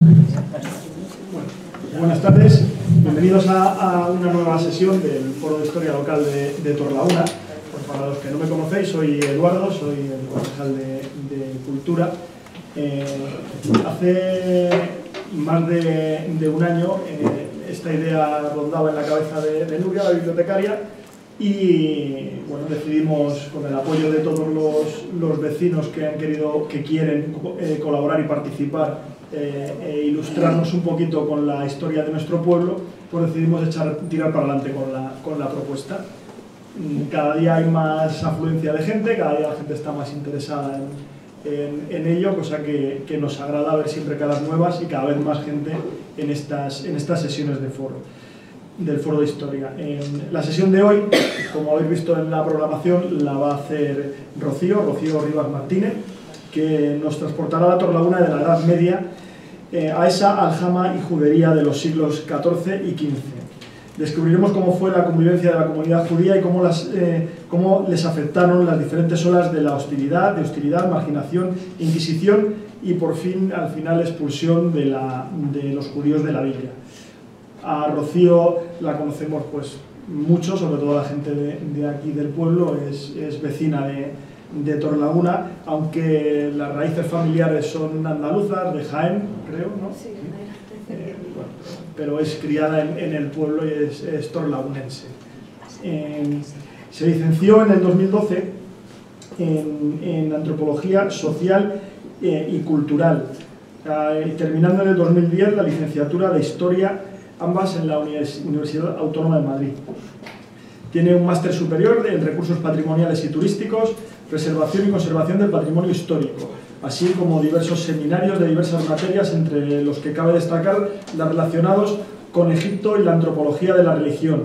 Bueno, buenas tardes, bienvenidos a una nueva sesión del Foro de Historia Local de Torrelaguna. Pues para los que no me conocéis, soy Eduardo, soy el concejal de Cultura. Hace más de un año esta idea rondaba en la cabeza de Nuria, la bibliotecaria, y bueno, decidimos, con el apoyo de todos los vecinos que quieren colaborar y participar e ilustrarnos un poquito con la historia de nuestro pueblo, pues decidimos tirar para adelante con la propuesta. Cada día hay más afluencia de gente, cada día la gente está más interesada en ello, cosa que nos agrada ver siempre caras nuevas y cada vez más gente en estas sesiones del Foro de Historia. En la sesión de hoy, como habéis visto en la programación, la va a hacer Rocío Rivas Martínez, que nos transportará a la Torrelaguna de la Edad Media, a esa aljama y judería de los siglos XIV y XV. Descubriremos cómo fue la convivencia de la comunidad judía y cómo les afectaron las diferentes olas de la hostilidad, marginación, inquisición y por fin, al final, expulsión de los judíos de la villa. A Rocío la conocemos pues mucho, sobre todo la gente de aquí del pueblo, es vecina de Torrelaguna, aunque las raíces familiares son andaluzas, de Jaén, creo, ¿no? Sí, bueno, pero es criada en el pueblo y es torrelagunense. Se licenció en el 2012 en Antropología Social y Cultural, terminando en el 2010 la licenciatura de Historia, ambas en la Universidad Autónoma de Madrid. Tiene un máster superior en Recursos Patrimoniales y Turísticos, Preservación y Conservación del Patrimonio Histórico, así como diversos seminarios de diversas materias, entre los que cabe destacar las relacionados con Egipto y la antropología de la religión.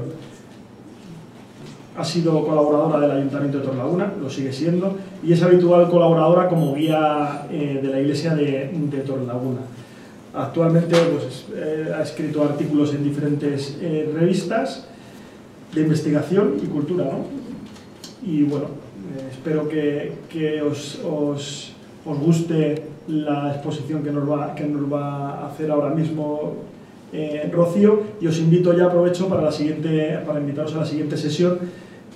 Ha sido colaboradora del Ayuntamiento de Torrelaguna, lo sigue siendo, y es habitual colaboradora como guía de la Iglesia de Torrelaguna. Actualmente pues, ha escrito artículos en diferentes revistas de investigación y cultura, ¿no? Y bueno, espero que os guste la exposición que nos va a hacer ahora mismo Rocío, y os invito ya, aprovecho para invitaros a la siguiente sesión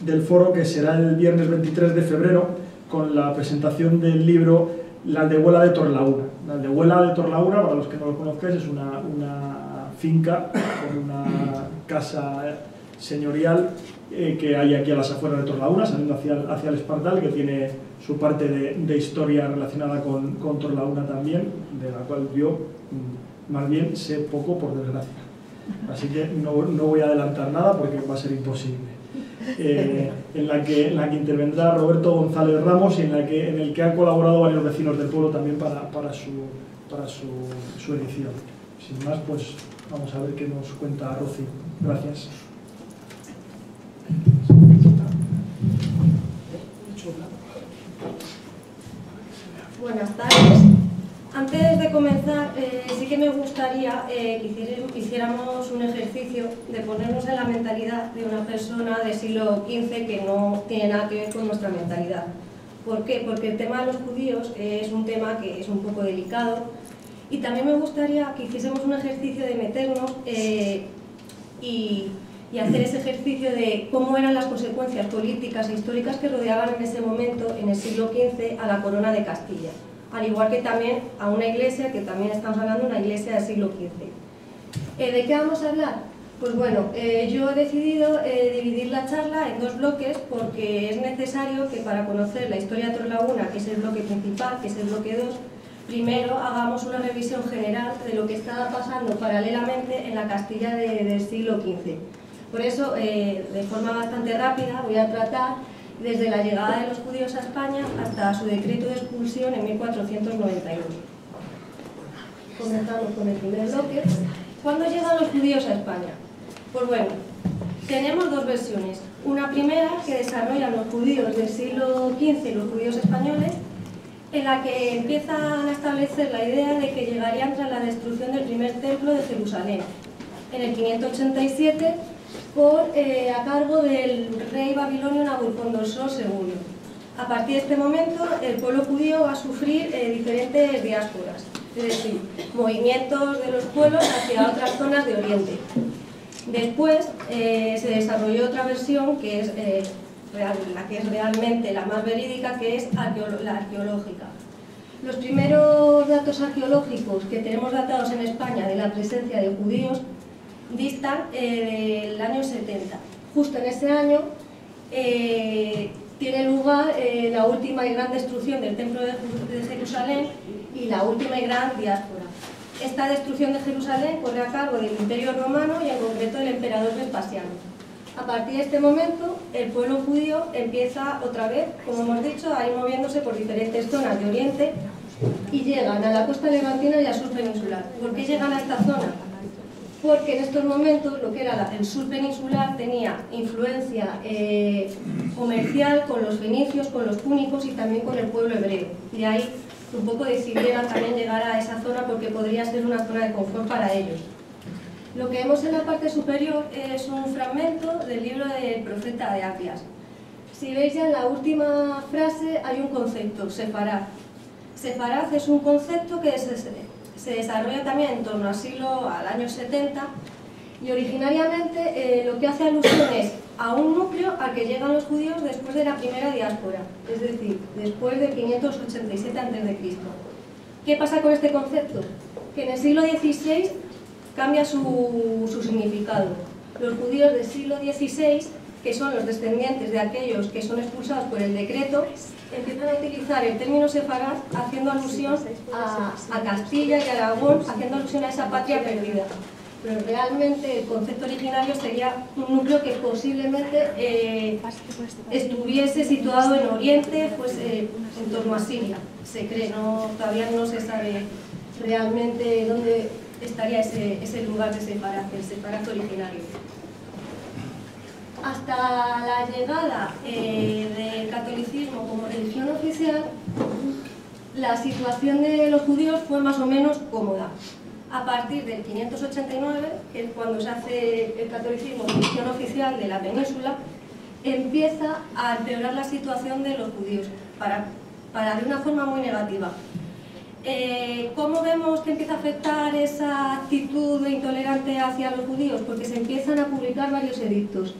del foro, que será el viernes 23 de febrero, con la presentación del libro La Aldehuela de Torrelaguna. La Aldehuela de Torrelaguna, para los que no lo conozcáis, es una finca con una casa señorial que hay aquí a las afueras de Torrelaguna, saliendo hacia el Espartal, que tiene su parte de historia relacionada con Torrelaguna también, de la cual yo más bien sé poco, por desgracia. Así que no voy a adelantar nada porque va a ser imposible. En la que intervendrá Roberto González Ramos, y en el que han colaborado varios vecinos del pueblo también para su edición. Sin más, pues vamos a ver qué nos cuenta Rocío. Gracias. Buenas tardes. Antes de comenzar, sí que me gustaría que hiciéramos un ejercicio de ponernos en la mentalidad de una persona del siglo XV que no tiene nada que ver con nuestra mentalidad. ¿Por qué? Porque el tema de los judíos es un tema que es un poco delicado, y también me gustaría que hiciésemos un ejercicio de meternos y hacer ese ejercicio de cómo eran las consecuencias políticas e históricas que rodeaban en ese momento, en el siglo XV, a la corona de Castilla. Al igual que también a una iglesia, que también estamos hablando de una iglesia del siglo XV. ¿De qué vamos a hablar? Pues bueno, yo he decidido dividir la charla en dos bloques, porque es necesario que, para conocer la historia de Torrelaguna, que es el bloque principal, que es el bloque 2, primero hagamos una revisión general de lo que estaba pasando paralelamente en la Castilla del siglo XV. Por eso, de forma bastante rápida, voy a tratar desde la llegada de los judíos a España hasta su decreto de expulsión en 1492. Comenzamos con el primer bloque. ¿Cuándo llegan los judíos a España? Pues bueno, tenemos dos versiones. Una primera, que desarrollan los judíos del siglo XV, los judíos españoles, en la que empiezan a establecer la idea de que llegarían tras la destrucción del primer templo de Jerusalén, en el 587, a cargo del rey babilonio Nabucodonosor II. A partir de este momento, el pueblo judío va a sufrir diferentes diásporas. es decir, movimientos de los pueblos hacia otras zonas de Oriente. Después se desarrolló otra versión que es la que es realmente la más verídica, que es la arqueológica. Los primeros datos arqueológicos que tenemos datados en España de la presencia de judíos distan del año 70. Justo en ese año tiene lugar la última y gran destrucción del Templo de Jerusalén y la última y gran diáspora. Esta destrucción de Jerusalén corre a cargo del Imperio Romano y en concreto del emperador Vespasiano. A partir de este momento, el pueblo judío empieza otra vez, como hemos dicho, a ir moviéndose por diferentes zonas de Oriente y llegan a la costa levantina y al sur peninsular. ¿Por qué llegan a esta zona? Porque en estos momentos lo que era el sur peninsular tenía influencia comercial con los fenicios, con los púnicos y también con el pueblo hebreo. De ahí un poco decidieran también llegar a esa zona porque podría ser una zona de confort para ellos. Lo que vemos en la parte superior es un fragmento del libro del profeta de Apias. Si veis ya en la última frase hay un concepto, sefarad. Sefarad es un concepto que se desarrolla también en torno al año 70 y originariamente lo que hace alusión es a un núcleo al que llegan los judíos después de la primera diáspora, es decir, después de 587 a.C. ¿Qué pasa con este concepto? Que en el siglo XVI cambia su significado. Los judíos del siglo XVI, que son los descendientes de aquellos que son expulsados por el decreto, empiezan a utilizar el término sefarad haciendo alusión a Castilla y Aragón, haciendo alusión a esa patria perdida. Pero realmente el concepto originario sería un núcleo que posiblemente estuviese situado en Oriente, pues en torno a Siria, se cree, todavía no se sabe realmente dónde estaría ese lugar de sefarad, el sefarad originario. Hasta la llegada del catolicismo como religión oficial, la situación de los judíos fue más o menos cómoda. A partir del 589, que es cuando se hace el catolicismo religión oficial de la península, empieza a empeorar la situación de los judíos, de una forma muy negativa. ¿Cómo vemos que empieza a afectar esa actitud intolerante hacia los judíos? Porque se empiezan a publicar varios edictos.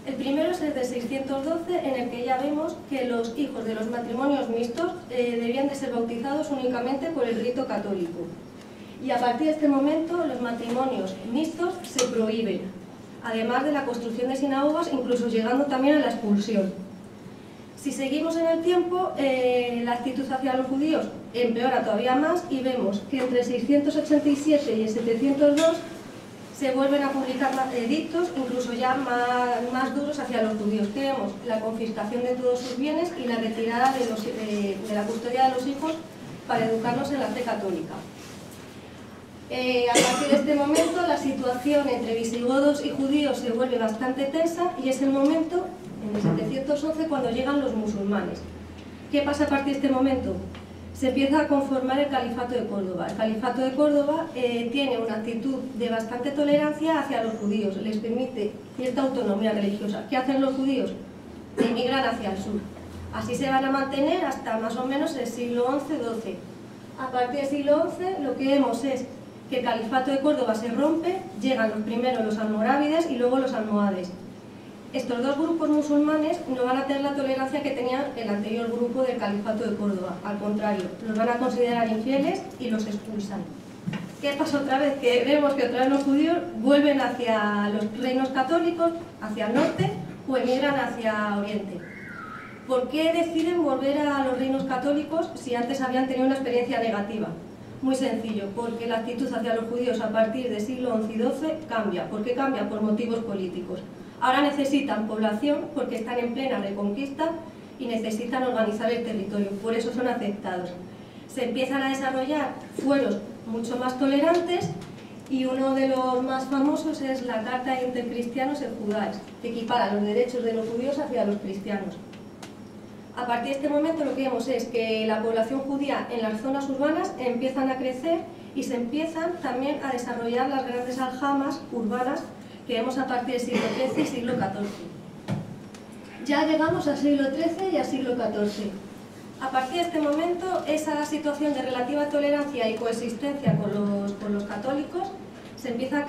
El primero es el de 612, en el que ya vemos que los hijos de los matrimonios mixtos debían de ser bautizados únicamente por el rito católico. Y a partir de este momento los matrimonios mixtos se prohíben, además de la construcción de sinagogas, incluso llegando también a la expulsión. Si seguimos en el tiempo, la actitud hacia los judíos empeora todavía más y vemos que entre el 687 y el 702 se vuelven a publicar edictos, incluso ya más duros hacia los judíos. Tenemos la confiscación de todos sus bienes y la retirada de la custodia de los hijos para educarlos en la fe católica. A partir de este momento la situación entre visigodos y judíos se vuelve bastante tensa y es el momento, en el 711, cuando llegan los musulmanes. ¿Qué pasa a partir de este momento? Se empieza a conformar el Califato de Córdoba. El Califato de Córdoba tiene una actitud de bastante tolerancia hacia los judíos, les permite cierta autonomía religiosa. ¿Qué hacen los judíos? Emigran hacia el sur. Así se van a mantener hasta más o menos el siglo XI-XII. A partir del siglo XI lo que vemos es que el Califato de Córdoba se rompe, llegan primero los almorávides y luego los almohades. Estos dos grupos musulmanes no van a tener la tolerancia que tenía el anterior grupo del Califato de Córdoba, al contrario, los van a considerar infieles y los expulsan. ¿Qué pasa otra vez? Que vemos que otra vez los judíos vuelven hacia los reinos católicos, hacia el norte, o emigran hacia Oriente. ¿Por qué deciden volver a los reinos católicos si antes habían tenido una experiencia negativa? Muy sencillo, porque la actitud hacia los judíos a partir del siglo XI y XII cambia. ¿Por qué cambia? Por motivos políticos. Ahora necesitan población porque están en plena reconquista y necesitan organizar el territorio, por eso son aceptados. Se empiezan a desarrollar fueros mucho más tolerantes y uno de los más famosos es la Carta Intercristianos en Judaes, que equipara los derechos de los judíos hacia los cristianos. A partir de este momento lo que vemos es que la población judía en las zonas urbanas empiezan a crecer y se empiezan también a desarrollar las grandes aljamas urbanas que vemos a partir del siglo XIII y siglo XIV. Ya llegamos al siglo XIII y al siglo XIV. A partir de este momento, esa situación de relativa tolerancia y coexistencia con los católicos se empieza a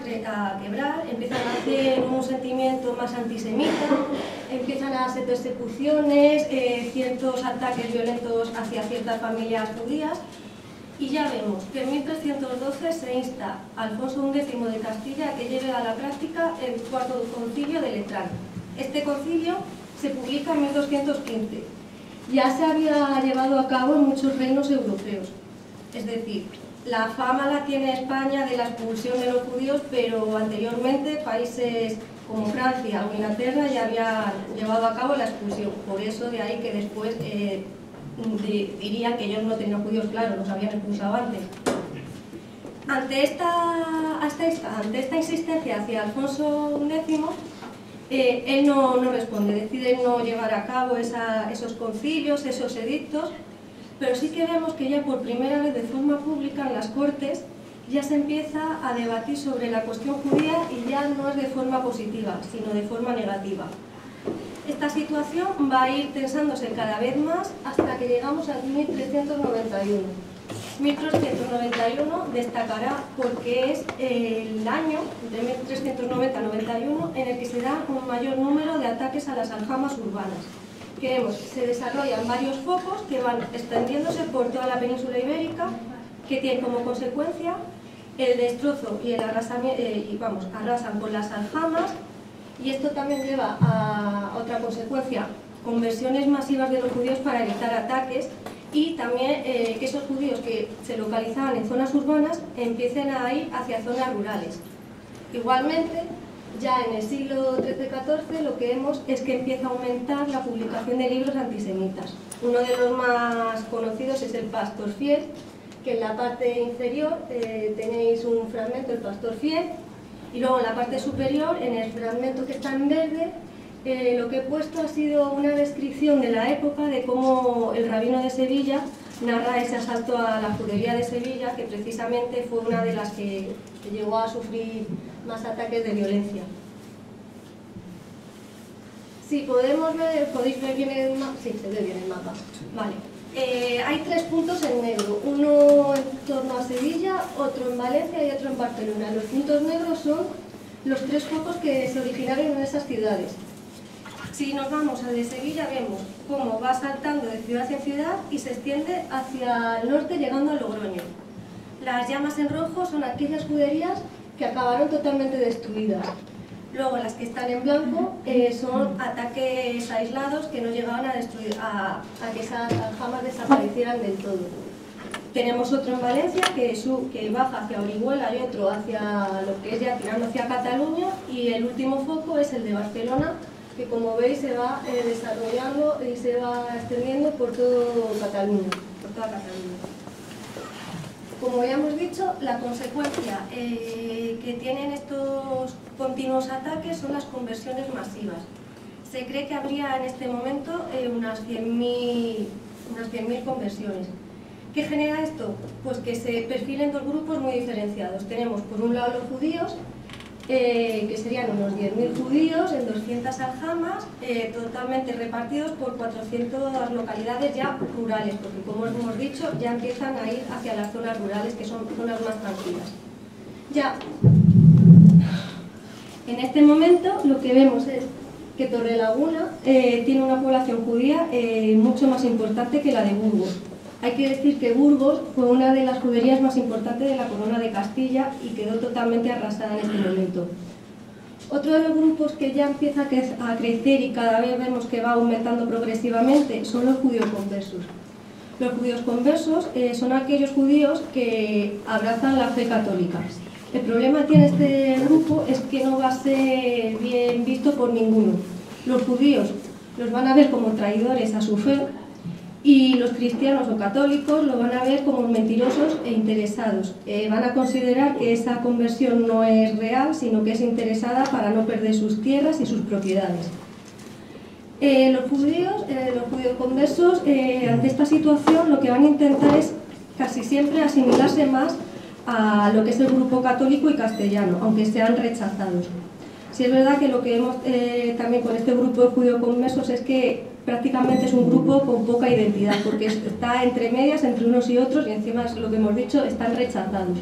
quebrar, empiezan a hacer un sentimiento más antisemita, empiezan a hacer persecuciones, ciertos ataques violentos hacia ciertas familias judías, y ya vemos que en 1312 se insta a Alfonso X de Castilla a que lleve a la práctica el cuarto concilio de Letrán. Este concilio se publica en 1215. Ya se había llevado a cabo en muchos reinos europeos, es decir, la fama la tiene España de la expulsión de los judíos, pero anteriormente países como Francia o Inglaterra ya habían llevado a cabo la expulsión. Por eso de ahí que después dirían que ellos no tenían judíos, claro, los habían expulsado antes. Ante esta insistencia hacia Alfonso X, él no responde, decide no llevar a cabo esos concilios, esos edictos, pero sí que vemos que ya por primera vez de forma pública en las Cortes ya se empieza a debatir sobre la cuestión judía, y ya no es de forma positiva, sino de forma negativa. Esta situación va a ir tensándose cada vez más hasta que llegamos al 1391. 1391 destacará porque es el año, entre 1390 y 91, en el que se da un mayor número de ataques a las aljamas urbanas. Que vemos, se desarrollan varios focos que van extendiéndose por toda la península ibérica, que tienen como consecuencia el destrozo y el arrasamiento, arrasan con las aljamas, y esto también lleva a otra consecuencia, conversiones masivas de los judíos para evitar ataques, y también que esos judíos que se localizaban en zonas urbanas empiecen a ir hacia zonas rurales. Igualmente, ya en el siglo XIII-XIV lo que vemos es que empieza a aumentar la publicación de libros antisemitas. Uno de los más conocidos es el Pastor Fiel, que en la parte inferior tenéis un fragmento del Pastor Fiel, y luego en la parte superior, en el fragmento que está en verde, lo que he puesto ha sido una descripción de la época de cómo el rabino de Sevilla narra ese asalto a la judería de Sevilla, que precisamente fue una de las que llegó a sufrir más ataques de violencia. Sí, podéis ver bien el mapa. Sí, se ve bien el mapa. Vale. Hay tres puntos en negro, uno en torno a Sevilla, otro en Valencia y otro en Barcelona. Los puntos negros son los tres focos que se originaron en esas ciudades. Si nos vamos al de Sevilla, vemos cómo va saltando de ciudad en ciudad y se extiende hacia el norte, llegando a Logroño. Las llamas en rojo son aquellas juderías que acabaron totalmente destruidas. Luego las que están en blanco son ataques aislados que no llegaban a destruir, a que esas aljamas desaparecieran del todo. Tenemos otro en Valencia que baja hacia Orihuela, y otro hacia lo que es ya tirando hacia Cataluña, y el último foco es el de Barcelona, que como veis se va desarrollando y se va extendiendo por toda Cataluña. Como ya hemos dicho, la consecuencia que tienen estos continuos ataques son las conversiones masivas. Se cree que habría en este momento unas 100.000 conversiones. ¿Qué genera esto? Pues que se perfilen dos grupos muy diferenciados. Tenemos por un lado los judíos, que serían unos 10.000 judíos en 200 aljamas, totalmente repartidos por 400 localidades ya rurales, porque como hemos dicho, ya empiezan a ir hacia las zonas rurales, que son zonas más tranquilas. Ya en este momento lo que vemos es que Torrelaguna tiene una población judía mucho más importante que la de Burgos. Hay que decir que Burgos fue una de las juderías más importantes de la corona de Castilla y quedó totalmente arrasada en este momento. Otro de los grupos que ya empieza a crecer y cada vez vemos que va aumentando progresivamente son los judíos conversos. Los judíos conversos son aquellos judíos que abrazan la fe católica. El problema que tiene este grupo es que no va a ser bien visto por ninguno. Los judíos los van a ver como traidores a su fe, y los cristianos o católicos lo van a ver como mentirosos e interesados. Van a considerar que esa conversión no es real, sino que es interesada para no perder sus tierras y sus propiedades. Los judíos conversos, ante esta situación, lo que van a intentar es casi siempre asimilarse más a lo que es el grupo católico y castellano, aunque sean rechazados. Sí es verdad que lo que vemos también con este grupo de judíos conversos es que prácticamente es un grupo con poca identidad, porque está entre medias, entre unos y otros, y encima es lo que hemos dicho, están rechazados.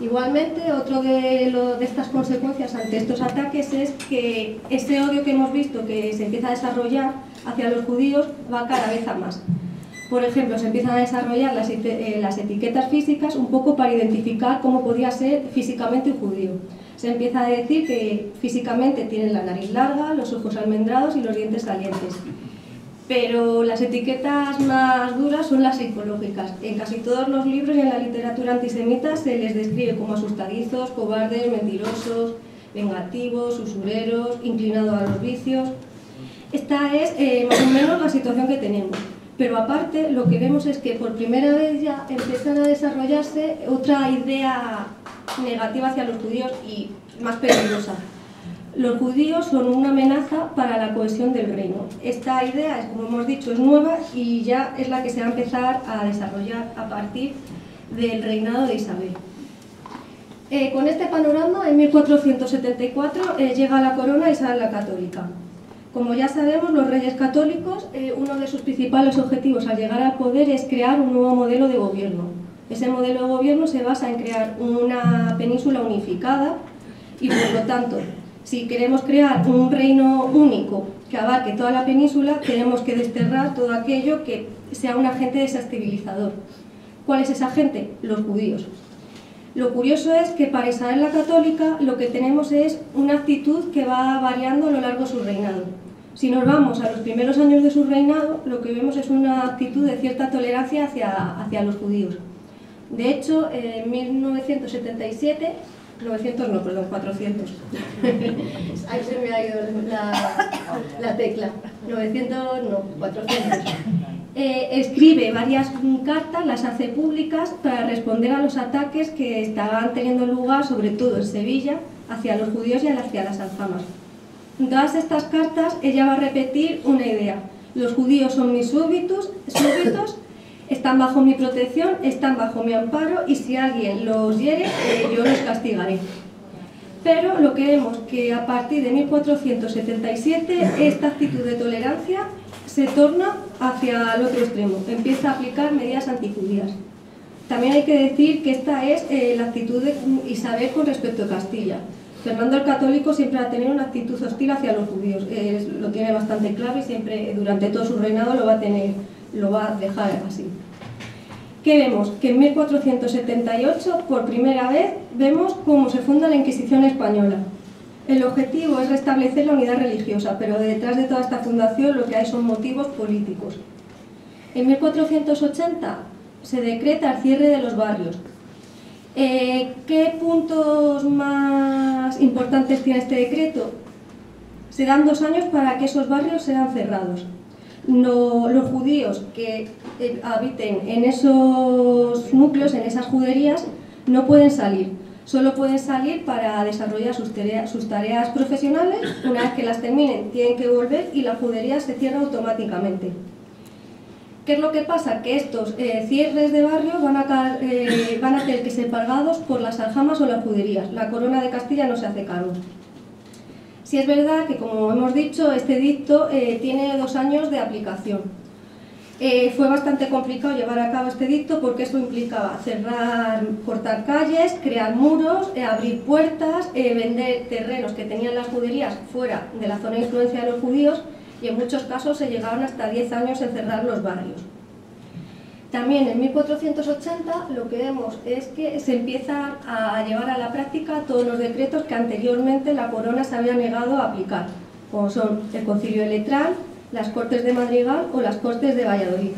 Igualmente, otro de estas consecuencias ante estos ataques es que ese odio que hemos visto que se empieza a desarrollar hacia los judíos va cada vez a más. Por ejemplo, se empiezan a desarrollar las etiquetas físicas un poco para identificar cómo podía ser físicamente un judío. Se empieza a decir que físicamente tienen la nariz larga, los ojos almendrados y los dientes salientes. Pero las etiquetas más duras son las psicológicas. En casi todos los libros y en la literatura antisemita se les describe como asustadizos, cobardes, mentirosos, vengativos, usureros, inclinados a los vicios. Esta es más o menos la situación que tenemos. Pero aparte, lo que vemos es que por primera vez ya empiezan a desarrollarse otra idea negativa hacia los judíos y más peligrosa. Los judíos son una amenaza para la cohesión del reino. Esta idea, como hemos dicho, es nueva y ya es la que se va a empezar a desarrollar a partir del reinado de Isabel. Con este panorama, en 1474 llega la corona Isabel la Católica. Como ya sabemos, los reyes católicos, uno de sus principales objetivos al llegar al poder es crear un nuevo modelo de gobierno. Ese modelo de gobierno se basa en crear una península unificada y, por lo tanto, si queremos crear un reino único que abarque toda la península, tenemos que desterrar todo aquello que sea un agente desestabilizador. ¿Cuál es ese agente? Los judíos. Lo curioso es que para Isabel la Católica lo que tenemos es una actitud que va variando a lo largo de su reinado. Si nos vamos a los primeros años de su reinado, lo que vemos es una actitud de cierta tolerancia hacia los judíos. De hecho, en 1977, 400. Ahí se me ha ido la tecla. 400. Escribe varias cartas, las hace públicas para responder a los ataques que estaban teniendo lugar, sobre todo en Sevilla, hacia los judíos y hacia las aljamas. En todas estas cartas ella va a repetir una idea: los judíos son mis súbditos, están bajo mi protección, están bajo mi amparo y si alguien los hiere, yo los castigaré. Pero lo que vemos que a partir de 1477 esta actitud de tolerancia se torna hacia el otro extremo, empieza a aplicar medidas antijudías. También hay que decir que esta es la actitud de Isabel con respecto a Castilla. Fernando el Católico siempre va a tener una actitud hostil hacia los judíos, lo tiene bastante claro y siempre durante todo su reinado lo va a dejar así. ¿Qué vemos? Que en 1478, por primera vez, vemos cómo se funda la Inquisición española. El objetivo es restablecer la unidad religiosa, pero detrás de toda esta fundación lo que hay son motivos políticos. En 1480 se decreta el cierre de los barrios. ¿Qué puntos más importantes tiene este decreto? Se dan 2 años para que esos barrios sean cerrados. Los judíos que habiten en esos núcleos, en esas juderías, no pueden salir. Solo pueden salir para desarrollar sus tareas profesionales. Una vez que las terminen, tienen que volver y la judería se cierra automáticamente. ¿Qué es lo que pasa? Que estos cierres de barrio van a tener que ser pagados por las aljamas o las juderías. La corona de Castilla no se hace cargo. Sí es verdad que, como hemos dicho, este edicto tiene 2 años de aplicación. Fue bastante complicado llevar a cabo este edicto porque esto implicaba cortar calles, crear muros, abrir puertas, vender terrenos que tenían las juderías fuera de la zona de influencia de los judíos y en muchos casos se llegaron hasta 10 años en cerrar los barrios. También en 1480 lo que vemos es que se empiezan a llevar a la práctica todos los decretos que anteriormente la corona se había negado a aplicar, como son el Concilio de Letrán, las Cortes de Madrigal o las Cortes de Valladolid.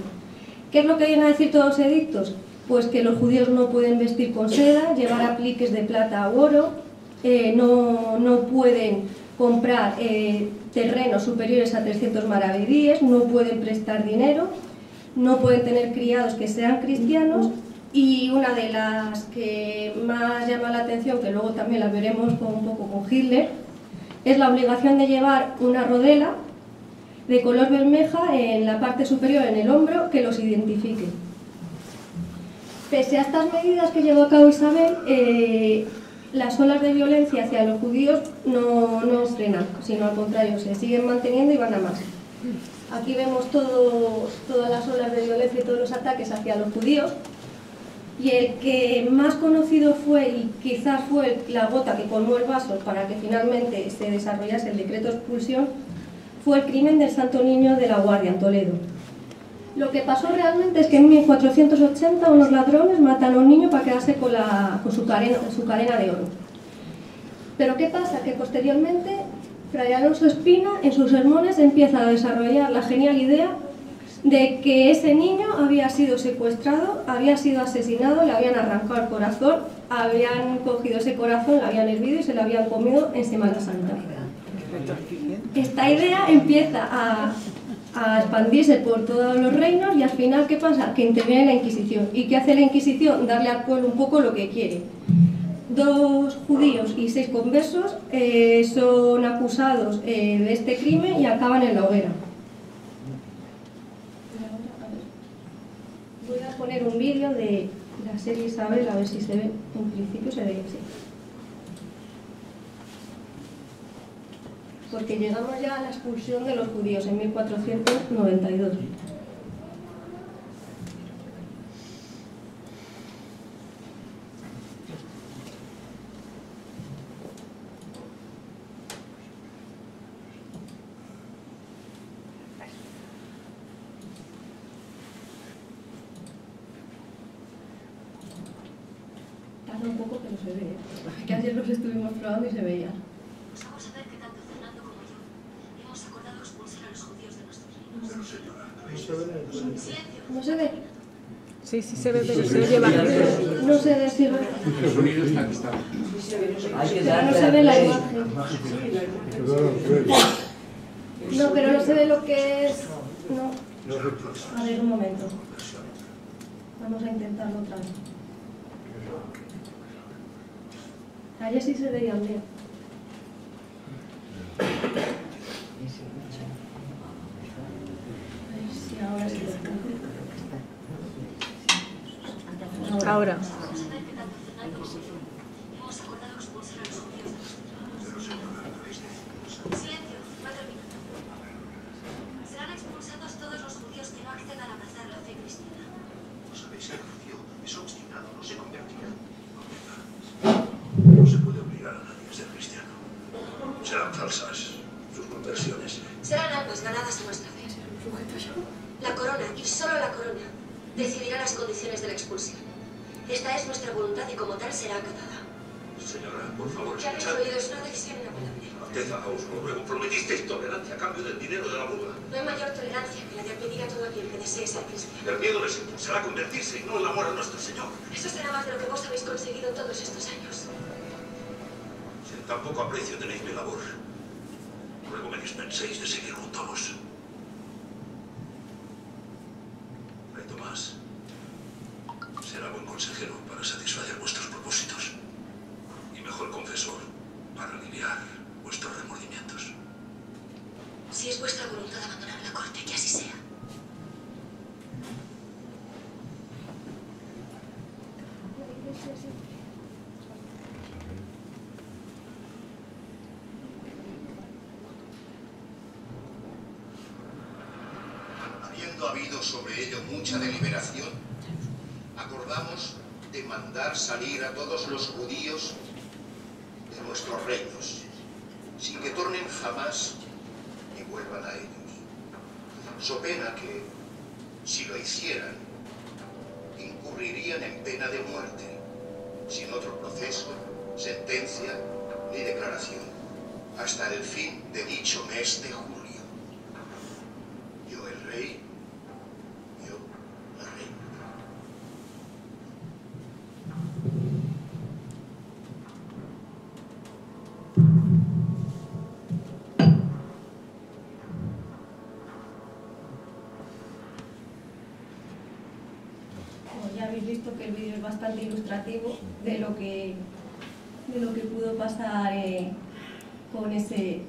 ¿Qué es lo que vienen a decir todos los edictos? Pues que los judíos no pueden vestir con seda, llevar apliques de plata u oro, no pueden comprar terrenos superiores a 300 maravedíes, no pueden prestar dinero, no pueden tener criados que sean cristianos y una de las que más llama la atención, que luego también la veremos un poco con Hitler, es la obligación de llevar una rodela de color bermeja en la parte superior, en el hombro, que los identifique. Pese a estas medidas que llevó a cabo Isabel, las olas de violencia hacia los judíos no frenan, sino al contrario, se siguen manteniendo y van a más. Aquí vemos todas las olas de violencia y todos los ataques hacia los judíos. Y el que más conocido fue, y quizás fue la gota que colmó el vaso para que finalmente se desarrollase el decreto de expulsión, fue el crimen del Santo Niño de la Guardia en Toledo. Lo que pasó realmente es que en 1480 unos ladrones matan a un niño para quedarse con su cadena de oro. Pero ¿qué pasa? Que posteriormente Fray Alonso Espina en sus sermones empieza a desarrollar la genial idea de que ese niño había sido secuestrado, había sido asesinado, le habían arrancado el corazón, habían cogido ese corazón, lo habían hervido y se lo habían comido en Semana Santa. Esta idea empieza a expandirse por todos los reinos y al final, ¿qué pasa? Que interviene la Inquisición. ¿Y qué hace la Inquisición? Darle al pueblo un poco lo que quiere. 2 judíos y 6 conversos son acusados de este crimen y acaban en la hoguera. Voy a poner un vídeo de la serie Isabel, a ver si se ve. En principio se ve así. Porque llegamos ya a la expulsión de los judíos en 1492. Tarda un poco, pero se ve, que ayer los estuvimos probando y se veía. Pues vamos a ver que tanto Fernando como yo hemos acordado expulsar a los judíos de nuestros reinos. Silencio. ¿No se ve? Sí, sí se ve, pero se oye bajito. No sé decirlo. El sonido está que está. Pero no se ve la imagen. No, pero no se ve lo que es... No. A ver, un momento. Vamos a intentarlo otra vez. Ayer sí se veía bien. A ver si ahora sí lo está. Ahora. Vamos a ver que tanto Fernando como yo hemos acordado expulsar a los judíos de nuestros reinos. Silencio, no termino. Serán expulsados todos los judíos que no accedan a abrazar la fe cristiana. No sabéis que el judío es obstinado, no se convertirá. No se puede obligar a nadie a ser cristiano. Serán falsas sus conversiones. Serán almas ganadas a nuestra fe. La corona, y solo la corona, decidirá las condiciones de la expulsión. Esta es nuestra voluntad y como tal será acatada. Señora, por favor, Ya habéis escuchad. oído, es una decisión inamovible. Alteza, os lo ruego, prometisteis tolerancia a cambio del dinero de la burla. No hay mayor tolerancia que la de pedir a todo aquel que desee ser cristiano. El miedo les impulsará a convertirse y no el amor a nuestro Señor. Eso será más de lo que vos habéis conseguido todos estos años. Si en tan poco aprecio tenéis mi labor, luego me dispenséis de seguir junto a vos. Fray Tomás será buen consejero para satisfacer vuestros propósitos y mejor confesor para aliviar vuestros remordimientos. Si es vuestra voluntad abandonar la corte, que así sea. Habiendo habido sobre ello mucha deliberación, acordamos de mandar salir a todos los judíos de nuestros reinos, sin que tornen jamás ni vuelvan a ellos, so pena que, si lo hicieran, incurrirían en pena de muerte, sin otro proceso, sentencia ni declaración, hasta el fin de dicho mes de julio. Yo el rey, yo la reina. Como ya habéis visto que el vídeo es bastante ilustrativo de lo que pudo pasar con ese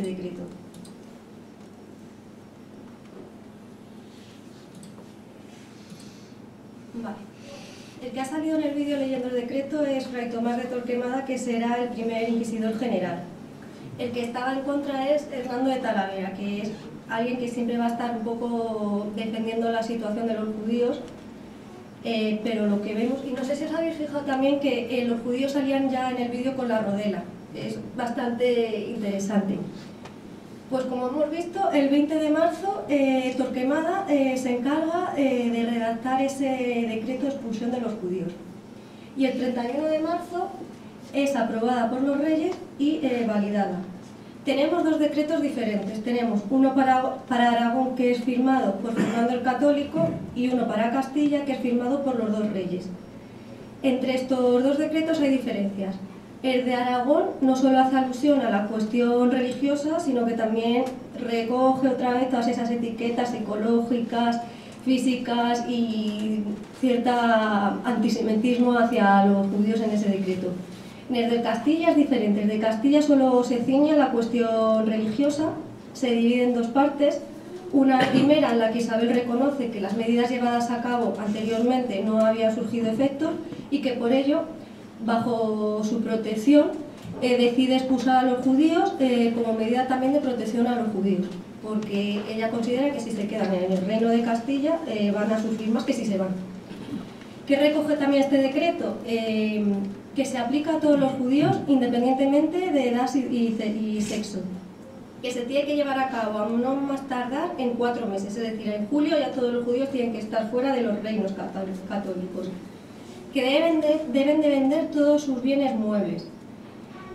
decreto. Vale. El que ha salido en el vídeo leyendo el decreto es Fray Tomás de Torquemada, que será el primer inquisidor general. El que estaba en contra es Hernando de Talavera, que es alguien que siempre va a estar un poco defendiendo la situación de los judíos, pero lo que vemos, y no sé si os habéis fijado también que los judíos salían ya en el vídeo con la rodela, es bastante interesante. Pues como hemos visto, el 20 de marzo Torquemada se encarga de redactar ese decreto de expulsión de los judíos. Y el 31 de marzo es aprobada por los reyes y validada. Tenemos dos decretos diferentes. Tenemos uno para Aragón, que es firmado por Fernando el Católico, y uno para Castilla, que es firmado por los dos reyes. Entre estos dos decretos hay diferencias. El de Aragón no solo hace alusión a la cuestión religiosa, sino que también recoge otra vez todas esas etiquetas psicológicas, físicas y cierta antisemitismo hacia los judíos en ese decreto. En el de Castilla es diferente. El de Castilla solo se ciñe a la cuestión religiosa, se divide en dos partes. Una primera en la que Isabel reconoce que las medidas llevadas a cabo anteriormente no habían surgido efectos y que por ello, bajo su protección, decide expulsar a los judíos como medida también de protección a los judíos, porque ella considera que si se quedan en el reino de Castilla van a sufrir más que si se van. ¿Qué recoge también este decreto? Que se aplica a todos los judíos independientemente de edad y sexo, que se tiene que llevar a cabo a no más tardar en 4 meses, es decir, en julio ya todos los judíos tienen que estar fuera de los reinos católicos, que deben de vender todos sus bienes muebles.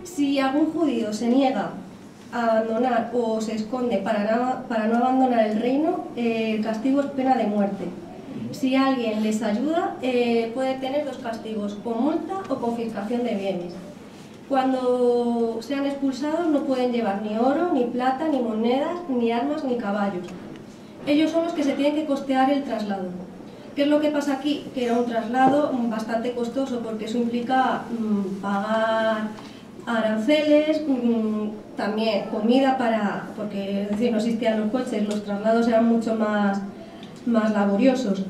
Si algún judío se niega a abandonar o se esconde para no abandonar el reino, el castigo es pena de muerte. Si alguien les ayuda, puede tener 2 castigos, o multa o confiscación de bienes. Cuando sean expulsados no pueden llevar ni oro, ni plata, ni monedas, ni armas, ni caballos. Ellos son los que se tienen que costear el traslado. ¿Qué es lo que pasa aquí? Que era un traslado bastante costoso, porque eso implica pagar aranceles, también comida porque es decir, no existían los coches, los traslados eran mucho más laboriosos.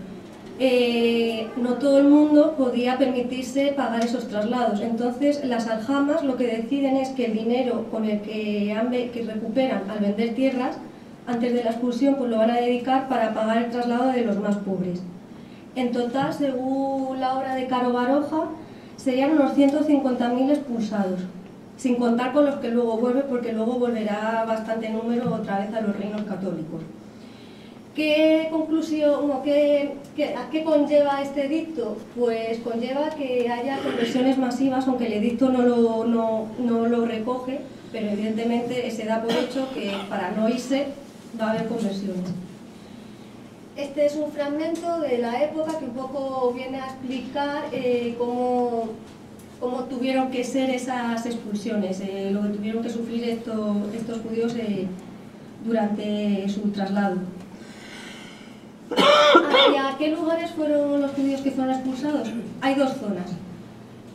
No todo el mundo podía permitirse pagar esos traslados, entonces las aljamas lo que deciden es que el dinero con el que recuperan al vender tierras antes de la expulsión pues lo van a dedicar para pagar el traslado de los más pobres. En total, según la obra de Caro Baroja, serían unos 150.000 expulsados, sin contar con los que luego vuelven, porque luego volverá bastante número otra vez a los reinos católicos. ¿Qué conclusión o qué conlleva este edicto? Pues conlleva que haya conversiones masivas, aunque el edicto no lo recoge, pero evidentemente se da por hecho que para no irse va a haber conversiones. Este es un fragmento de la época que un poco viene a explicar cómo tuvieron que ser esas expulsiones, lo que tuvieron que sufrir estos judíos durante su traslado. ¿Hacia qué lugares fueron los judíos que fueron expulsados? Hay 2 zonas.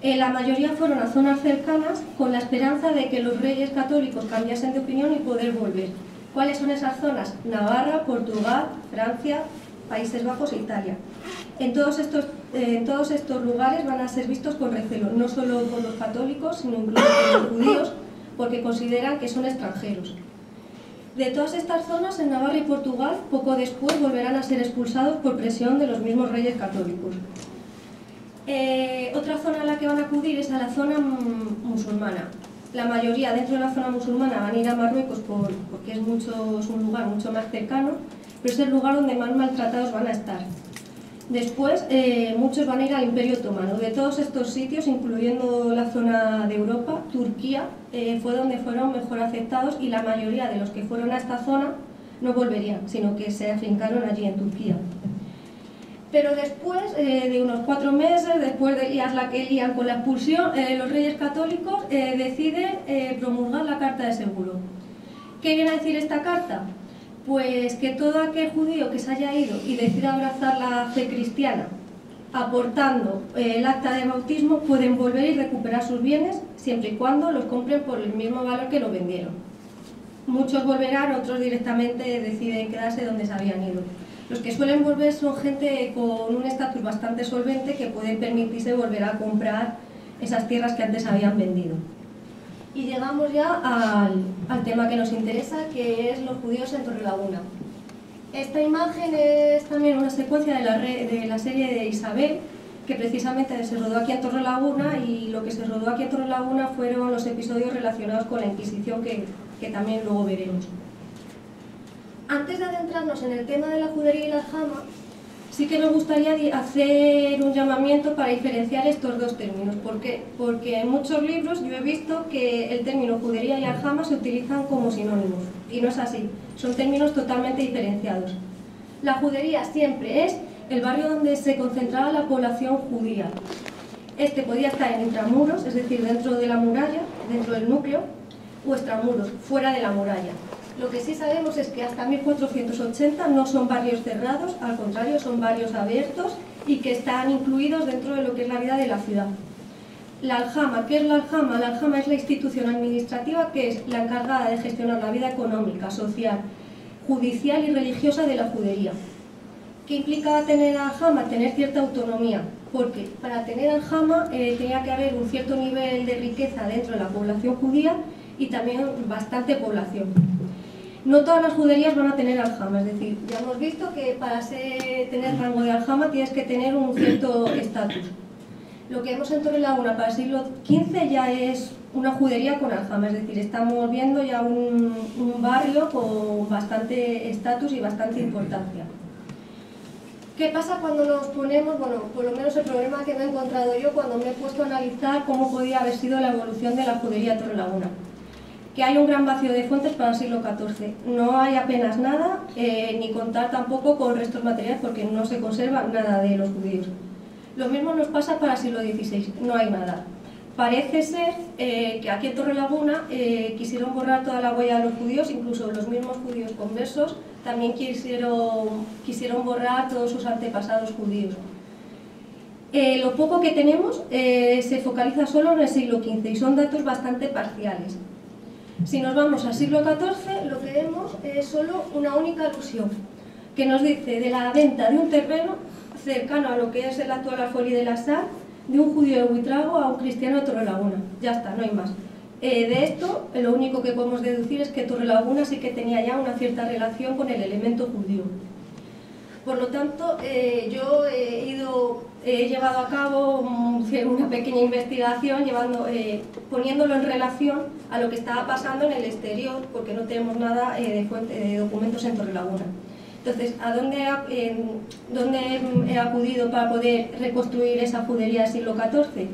La mayoría fueron a zonas cercanas con la esperanza de que los reyes católicos cambiasen de opinión y poder volver. ¿Cuáles son esas zonas? Navarra, Portugal, Francia, Países Bajos e Italia. En todos estos lugares van a ser vistos con recelo, no solo por los católicos, sino incluso por los judíos, porque consideran que son extranjeros. De todas estas zonas, en Navarra y Portugal, poco después volverán a ser expulsados por presión de los mismos reyes católicos. Otra zona a la que van a acudir es a la zona musulmana. La mayoría dentro de la zona musulmana van a ir a Marruecos porque es un lugar mucho más cercano, pero es el lugar donde más maltratados van a estar. Después, muchos van a ir al Imperio Otomano. De todos estos sitios, incluyendo la zona de Europa, Turquía fue donde fueron mejor aceptados, y la mayoría de los que fueron a esta zona no volverían, sino que se afincaron allí en Turquía. Pero después de unos 4 meses, después de la que lían con la expulsión, los reyes católicos deciden promulgar la Carta de Seguro. ¿Qué viene a decir esta carta? Pues que todo aquel judío que se haya ido y decida abrazar la fe cristiana, aportando el acta de bautismo, pueden volver y recuperar sus bienes siempre y cuando los compren por el mismo valor que los vendieron. Muchos volverán, otros directamente deciden quedarse donde se habían ido. Los que suelen volver son gente con un estatus bastante solvente que pueden permitirse volver a comprar esas tierras que antes habían vendido. Y llegamos ya al tema que nos interesa, que es los judíos en Torrelaguna. Esta imagen es también una secuencia de la serie de Isabel, que precisamente se rodó aquí en Torrelaguna, y lo que se rodó aquí en Torrelaguna fueron los episodios relacionados con la Inquisición que también luego veremos. Antes de adentrarnos en el tema de la judería y la aljama, sí que me gustaría hacer un llamamiento para diferenciar estos dos términos. ¿Por qué? Porque en muchos libros yo he visto que el término judería y aljama se utilizan como sinónimos, y no es así, son términos totalmente diferenciados. La judería siempre es el barrio donde se concentraba la población judía. Este podía estar en intramuros, es decir, dentro de la muralla, dentro del núcleo, o extramuros, fuera de la muralla. Lo que sí sabemos es que hasta 1480 no son barrios cerrados, al contrario, son barrios abiertos y que están incluidos dentro de lo que es la vida de la ciudad. La aljama, ¿qué es la aljama? La aljama es la institución administrativa que es la encargada de gestionar la vida económica, social, judicial y religiosa de la judería. ¿Qué implicaba tener aljama? Tener cierta autonomía, porque para tener aljama tenía que haber un cierto nivel de riqueza dentro de la población judía y también bastante población. No todas las juderías van a tener aljama, es decir, ya hemos visto que para tener rango de aljama tienes que tener un cierto estatus. Lo que vemos en Torrelaguna para el siglo XV ya es una judería con aljama, es decir, estamos viendo ya un barrio con bastante estatus y bastante importancia. ¿Qué pasa cuando nos ponemos, bueno, por lo menos el problema que me he encontrado yo cuando me he puesto a analizar cómo podía haber sido la evolución de la judería de Torrelaguna? Que hay un gran vacío de fuentes para el siglo XIV. No hay apenas nada, ni contar tampoco con restos materiales porque no se conserva nada de los judíos. Lo mismo nos pasa para el siglo XVI, no hay nada. Parece ser que aquí en Torrelaguna quisieron borrar toda la huella de los judíos, incluso los mismos judíos conversos también quisieron borrar todos sus antepasados judíos. Lo poco que tenemos se focaliza solo en el siglo XV y son datos bastante parciales. Si nos vamos al siglo XIV, lo que vemos es solo una única alusión, que nos dice de la venta de un terreno cercano a lo que es el actual Alfolí de la Sal, de un judío de Buitrago a un cristiano de Torrelaguna. Ya está, no hay más. De esto, lo único que podemos deducir es que Torrelaguna sí que tenía ya una cierta relación con el elemento judío. Por lo tanto, yo he llevado a cabo una pequeña investigación poniéndolo en relación a lo que estaba pasando en el exterior, porque no tenemos nada de documentos en Torrelaguna. Entonces, ¿a dónde he acudido para poder reconstruir esa judería del siglo XIV?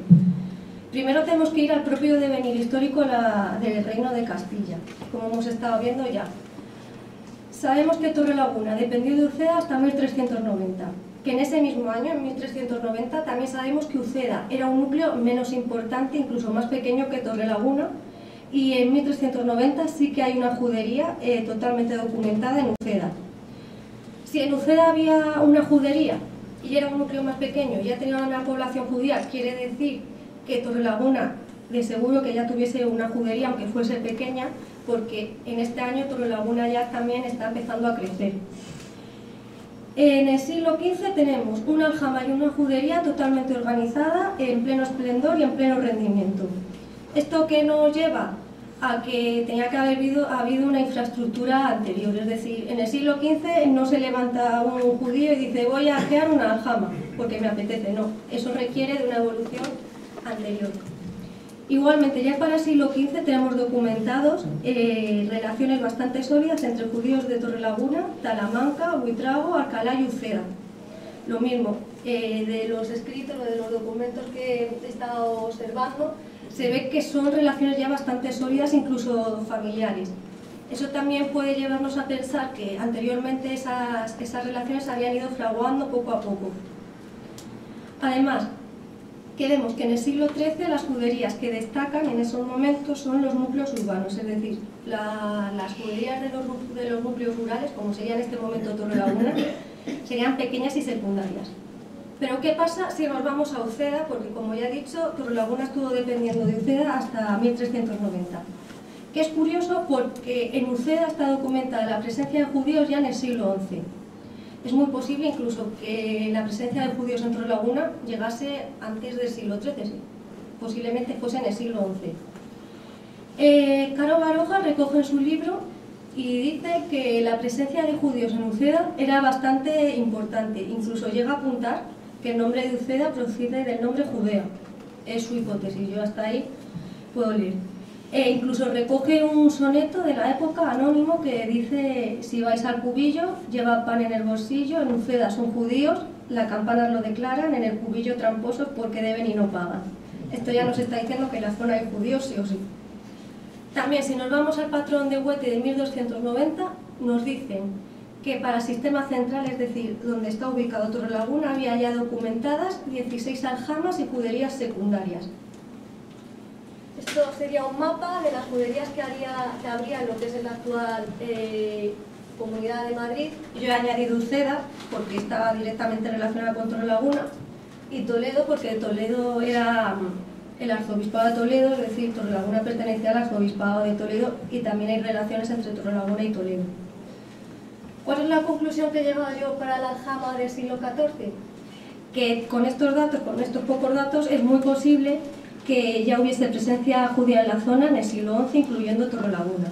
Primero tenemos que ir al propio devenir histórico del Reino de Castilla, como hemos estado viendo ya. Sabemos que Torrelaguna dependió de Uceda hasta 1390, que en ese mismo año, en 1390, también sabemos que Uceda era un núcleo menos importante, incluso más pequeño que Torrelaguna, y en 1390 sí que hay una judería totalmente documentada en Uceda. Si en Uceda había una judería y era un núcleo más pequeño y ya tenía una población judía, quiere decir que Torrelaguna de seguro que ya tuviese una judería, aunque fuese pequeña, porque en este año Torrelaguna ya también está empezando a crecer. En el siglo XV tenemos una aljama y una judería totalmente organizada, en pleno esplendor y en pleno rendimiento. ¿Esto qué nos lleva? A que tenía que haber habido una infraestructura anterior, es decir, en el siglo XV no se levanta un judío y dice voy a crear una aljama, porque me apetece, no, eso requiere de una evolución anterior. Igualmente, ya para el siglo XV tenemos documentados relaciones bastante sólidas entre judíos de Torrelaguna, Talamanca, Buitrago, Alcalá y Uceda. Lo mismo, de los escritos o de los documentos que he estado observando, se ve que son relaciones ya bastante sólidas, incluso familiares. Eso también puede llevarnos a pensar que anteriormente esas relaciones habían ido fraguando poco a poco. Además, que vemos que en el siglo XIII las juderías que destacan en esos momentos son los núcleos urbanos, es decir, las juderías de los núcleos rurales, como sería en este momento Torrelaguna, serían pequeñas y secundarias. Pero ¿qué pasa si nos vamos a Uceda? Porque como ya he dicho, Torrelaguna estuvo dependiendo de Uceda hasta 1390. Que es curioso porque en Uceda está documentada la presencia de judíos ya en el siglo XI. Es muy posible incluso que la presencia de judíos en Torrelaguna llegase antes del siglo XIII, posiblemente fuese en el siglo XI. Caro Baroja recoge en su libro y dice que la presencia de judíos en Uceda era bastante importante. Incluso llega a apuntar que el nombre de Uceda procede del nombre Judea. Es su hipótesis, yo hasta ahí puedo leer. Incluso recoge un soneto de la época anónimo que dice: si vais al cubillo, lleva pan en el bolsillo, en Uceda son judíos, las campanas lo declaran, en el cubillo tramposos porque deben y no pagan. Esto ya nos está diciendo que en la zona hay judíos sí o sí. También, si nos vamos al patrón de Huete de 1290, nos dicen que para el sistema central, es decir, donde está ubicado Torrelaguna, había ya documentadas 16 aljamas y juderías secundarias. Esto sería un mapa de las juderías que habría en lo que es la actual Comunidad de Madrid. Yo he añadido Uceda porque estaba directamente relacionada con Torrelaguna, y Toledo porque Toledo era el arzobispado de Toledo, es decir, Torrelaguna pertenecía al arzobispado de Toledo, y también hay relaciones entre Torrelaguna y Toledo. ¿Cuál es la conclusión que he llegado yo para la aljama del siglo XIV? Que con estos datos, con estos pocos datos, es muy posible que ya hubiese presencia judía en la zona en el siglo XI, incluyendo Torrelaguna.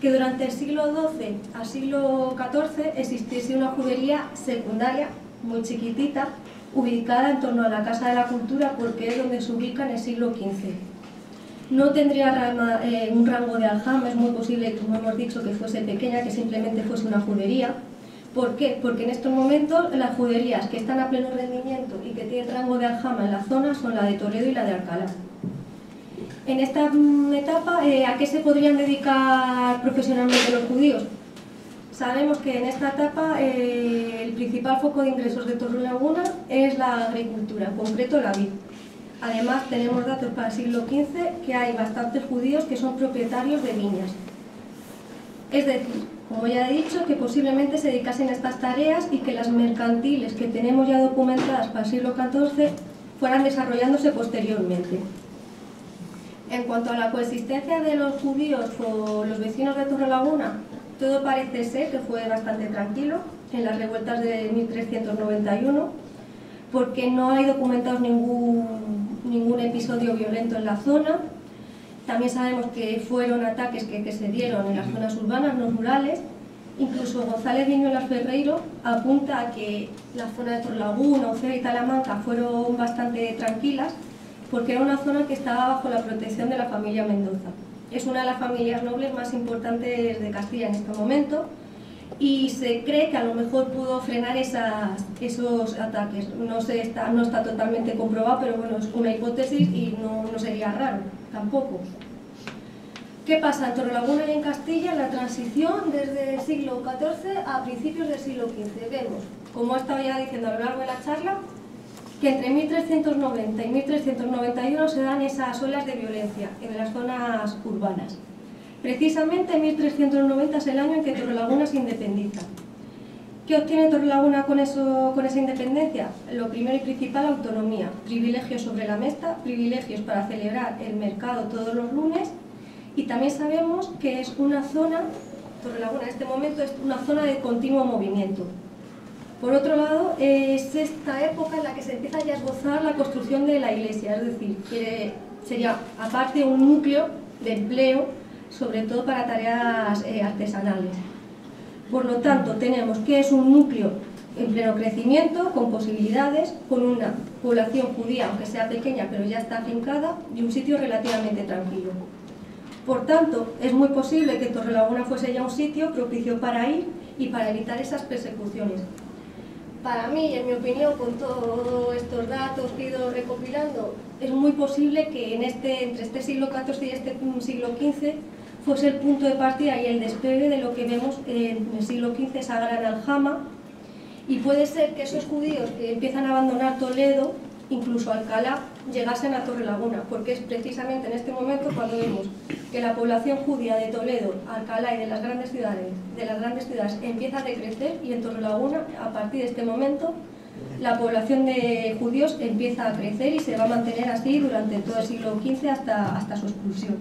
Que durante el siglo XII al siglo XIV existiese una judería secundaria, muy chiquitita, ubicada en torno a la Casa de la Cultura, porque es donde se ubica en el siglo XV. No tendría un rango de aljama, es muy posible, como hemos dicho, que fuese pequeña, que simplemente fuese una judería. ¿Por qué? Porque en estos momentos las juderías que están a pleno rendimiento y que tienen rango de aljama en la zona son la de Toledo y la de Alcalá. En esta etapa, ¿a qué se podrían dedicar profesionalmente los judíos? Sabemos que en esta etapa el principal foco de ingresos de Torrelaguna es la agricultura, en concreto la vid. Además, tenemos datos para el siglo XV que hay bastantes judíos que son propietarios de viñas. Es decir, como ya he dicho, que posiblemente se dedicasen a estas tareas y que las mercantiles que tenemos ya documentadas para el siglo XIV fueran desarrollándose posteriormente. En cuanto a la coexistencia de los judíos con los vecinos de Torrelaguna, todo parece ser que fue bastante tranquilo en las revueltas de 1391, porque no hay documentados ningún episodio violento en la zona. También sabemos que fueron ataques que se dieron en las zonas urbanas, no rurales. Incluso González Viñuelas Ferreiro apunta a que la zona de Torrelaguna, Uceda y Talamanca fueron bastante tranquilas, porque era una zona que estaba bajo la protección de la familia Mendoza. Es una de las familias nobles más importantes de Castilla en este momento, y se cree que a lo mejor pudo frenar esos ataques. No está totalmente comprobado, pero bueno, es una hipótesis y no sería raro tampoco. ¿Qué pasa en Torrelaguna y en Castilla en la transición desde el siglo XIV a principios del siglo XV? Vemos, como he estado ya diciendo a lo largo de la charla, que entre 1390 y 1391 se dan esas olas de violencia en las zonas urbanas. Precisamente 1390 es el año en que Torrelaguna se independiza. ¿Qué obtiene Torrelaguna con esa independencia? Lo primero y principal, autonomía, privilegios sobre la mesta, privilegios para celebrar el mercado todos los lunes, y también sabemos que es una zona, Torrelaguna en este momento es una zona de continuo movimiento. Por otro lado, es esta época en la que se empieza ya a esbozar la construcción de la iglesia, es decir, que sería aparte un núcleo de empleo, sobre todo para tareas artesanales. Por lo tanto, tenemos que es un núcleo en pleno crecimiento, con posibilidades, con una población judía, aunque sea pequeña, pero ya está afincada, y un sitio relativamente tranquilo. Por tanto, es muy posible que Torrelaguna fuese ya un sitio propicio para ir y para evitar esas persecuciones. Para mí, en mi opinión, con todos estos datos que he ido recopilando, es muy posible que entre este siglo XIV y este siglo XV fuese el punto de partida y el despegue de lo que vemos en el siglo XV, esa gran aljama, y puede ser que esos judíos que empiezan a abandonar Toledo, incluso Alcalá, llegasen a Torrelaguna, porque es precisamente en este momento cuando vemos que la población judía de Toledo, Alcalá y de las grandes ciudades empieza a decrecer, y en Torrelaguna, a partir de este momento, la población de judíos empieza a crecer y se va a mantener así durante todo el siglo XV hasta su expulsión.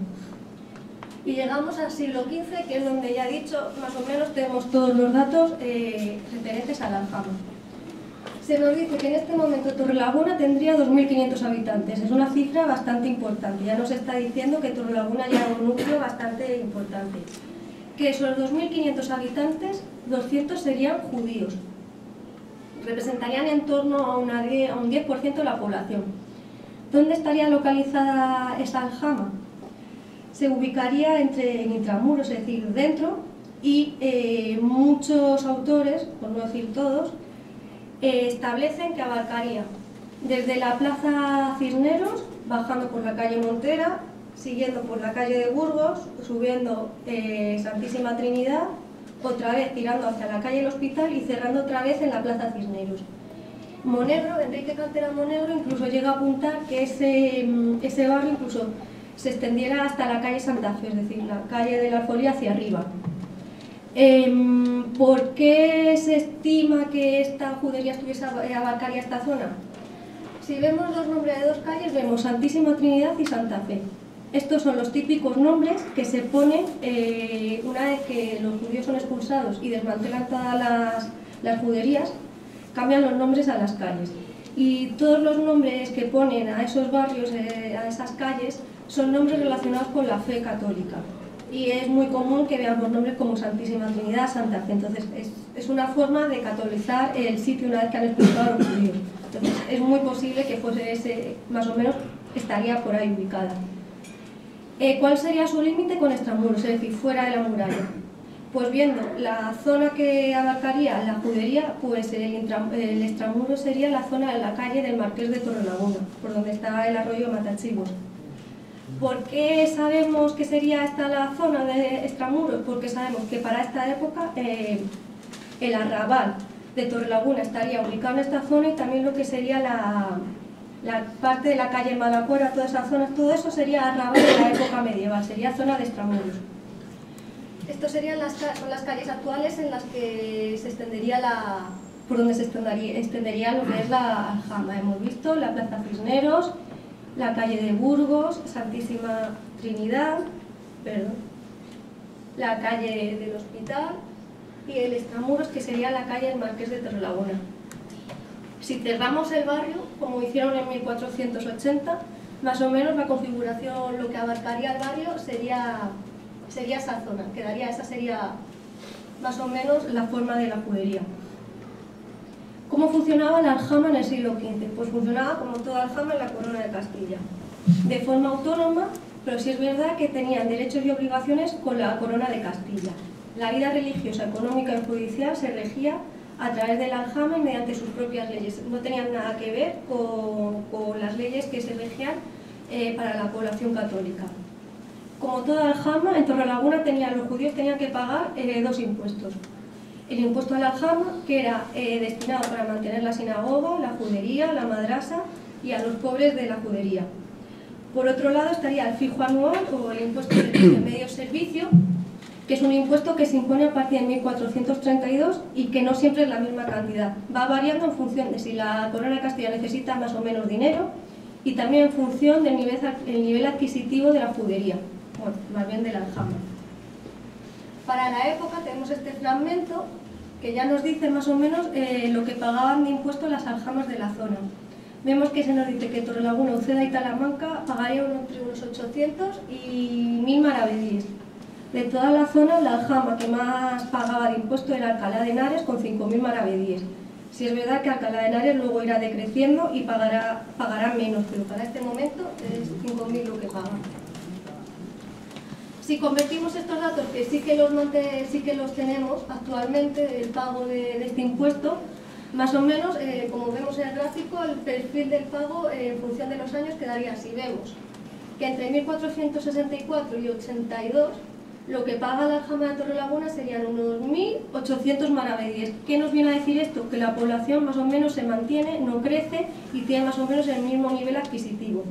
Y llegamos al siglo XV, que es donde ya he dicho, más o menos tenemos todos los datos referentes a la aljama. Se nos dice que en este momento Torrelaguna tendría 2.500 habitantes. Es una cifra bastante importante. Ya nos está diciendo que Torrelaguna ya es un núcleo bastante importante. Que esos 2.500 habitantes, 200 serían judíos. Representarían en torno a un 10% de la población. ¿Dónde estaría localizada esa aljama? Se ubicaría en intramuros, es decir, dentro, y muchos autores, por no decir todos, establecen que abarcaría desde la Plaza Cisneros, bajando por la calle Montera, siguiendo por la calle de Burgos, subiendo Santísima Trinidad, otra vez tirando hacia la calle del Hospital y cerrando otra vez en la Plaza Cisneros. Monegro, Enrique Cantera Monegro, incluso llega a apuntar que ese barrio incluso se extendiera hasta la calle Santa Fe, es decir, la calle de la Alfolía hacia arriba. ¿Por qué se estima que esta judería abarcaría esta zona? Si vemos los nombres de dos calles, vemos Santísima Trinidad y Santa Fe. Estos son los típicos nombres que se ponen una vez que los judíos son expulsados y desmantelan todas las juderías, cambian los nombres a las calles. Y todos los nombres que ponen a esos barrios, a esas calles, son nombres relacionados con la fe católica. Y es muy común que veamos nombres como Santísima Trinidad, Santa Fe. Entonces es una forma de catolizar el sitio una vez que han expulsado a los judíos. Entonces es muy posible que fuese ese, más o menos estaría por ahí ubicada. ¿Cuál sería su límite con extramuros, es decir, fuera de la muralla? Pues viendo la zona que abarcaría la judería, pues el extramuro sería la zona de la calle del Marqués de Torrelaguna, por donde está el arroyo Matachivos. ¿Por qué sabemos que sería esta la zona de extramuros? Porque sabemos que para esta época el arrabal de Torrelaguna estaría ubicado en esta zona y también lo que sería la parte de la calle Malacuera, toda esa zona, todo eso sería arrabal de la época medieval, sería zona de extramuros. Estas serían son las calles actuales en las que se extendería por donde se extendería lo que es la aljama. Hemos visto la Plaza Cisneros, la calle de Burgos, Santísima Trinidad, la calle del Hospital y el extramuros, que sería la calle del Marqués de Torrelaguna. Si cerramos el barrio, como hicieron en 1480, más o menos la configuración, lo que abarcaría el barrio sería esa zona, esa sería más o menos la forma de la judería. ¿Cómo funcionaba la aljama en el siglo XV? Pues funcionaba como toda aljama en la corona de Castilla, de forma autónoma, pero sí es verdad que tenían derechos y obligaciones con la corona de Castilla. La vida religiosa, económica y judicial se regía a través de la aljama y mediante sus propias leyes. No tenían nada que ver con las leyes que se regían para la población católica. Como toda aljama, en Torrelaguna los judíos tenían que pagar dos impuestos. El impuesto a la aljama, que era destinado para mantener la sinagoga, la judería, la madrasa y a los pobres de la judería. Por otro lado estaría el fijo anual o el impuesto de medio servicio, que es un impuesto que se impone a partir de 1432 y que no siempre es la misma cantidad. Va variando en función de si la corona de Castilla necesita más o menos dinero y también en función del nivel adquisitivo de la judería, bueno, más bien de la aljama. Para la época tenemos este fragmento que ya nos dice más o menos lo que pagaban de impuesto las aljamas de la zona. Vemos que se nos dice que Torrelaguna, Uceda y Talamanca pagarían entre unos 800 y 1000 maravedíes. De toda la zona, la aljama que más pagaba de impuesto era Alcalá de Henares con 5000 maravedíes. Si es verdad que Alcalá de Henares luego irá decreciendo y pagará menos, pero para este momento es 5000 lo que pagan. Si convertimos estos datos, que sí que los tenemos actualmente, el pago de este impuesto, más o menos, como vemos en el gráfico, el perfil del pago en función de los años quedaría así. Vemos que entre 1464 y 82 lo que paga la aljama de Torrelaguna serían unos 1800 maravedíes. ¿Qué nos viene a decir esto? Que la población más o menos se mantiene, no crece y tiene más o menos el mismo nivel adquisitivo.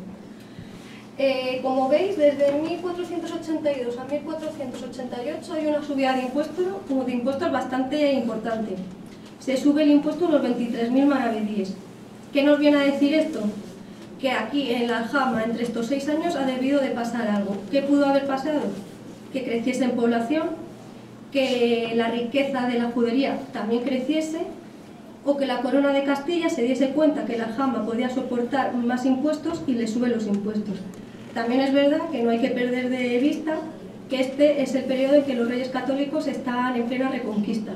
Como veis, desde 1482 a 1488 hay una subida de impuestos bastante importante. Se sube el impuesto unos 23.000 maravedíes. ¿Qué nos viene a decir esto? Que aquí en la aljama, entre estos 6 años, ha debido de pasar algo. ¿Qué pudo haber pasado? Que creciese en población, que la riqueza de la judería también creciese o que la corona de Castilla se diese cuenta que la aljama podía soportar más impuestos y le sube los impuestos. También es verdad que no hay que perder de vista que este es el periodo en que los reyes católicos están en plena reconquista.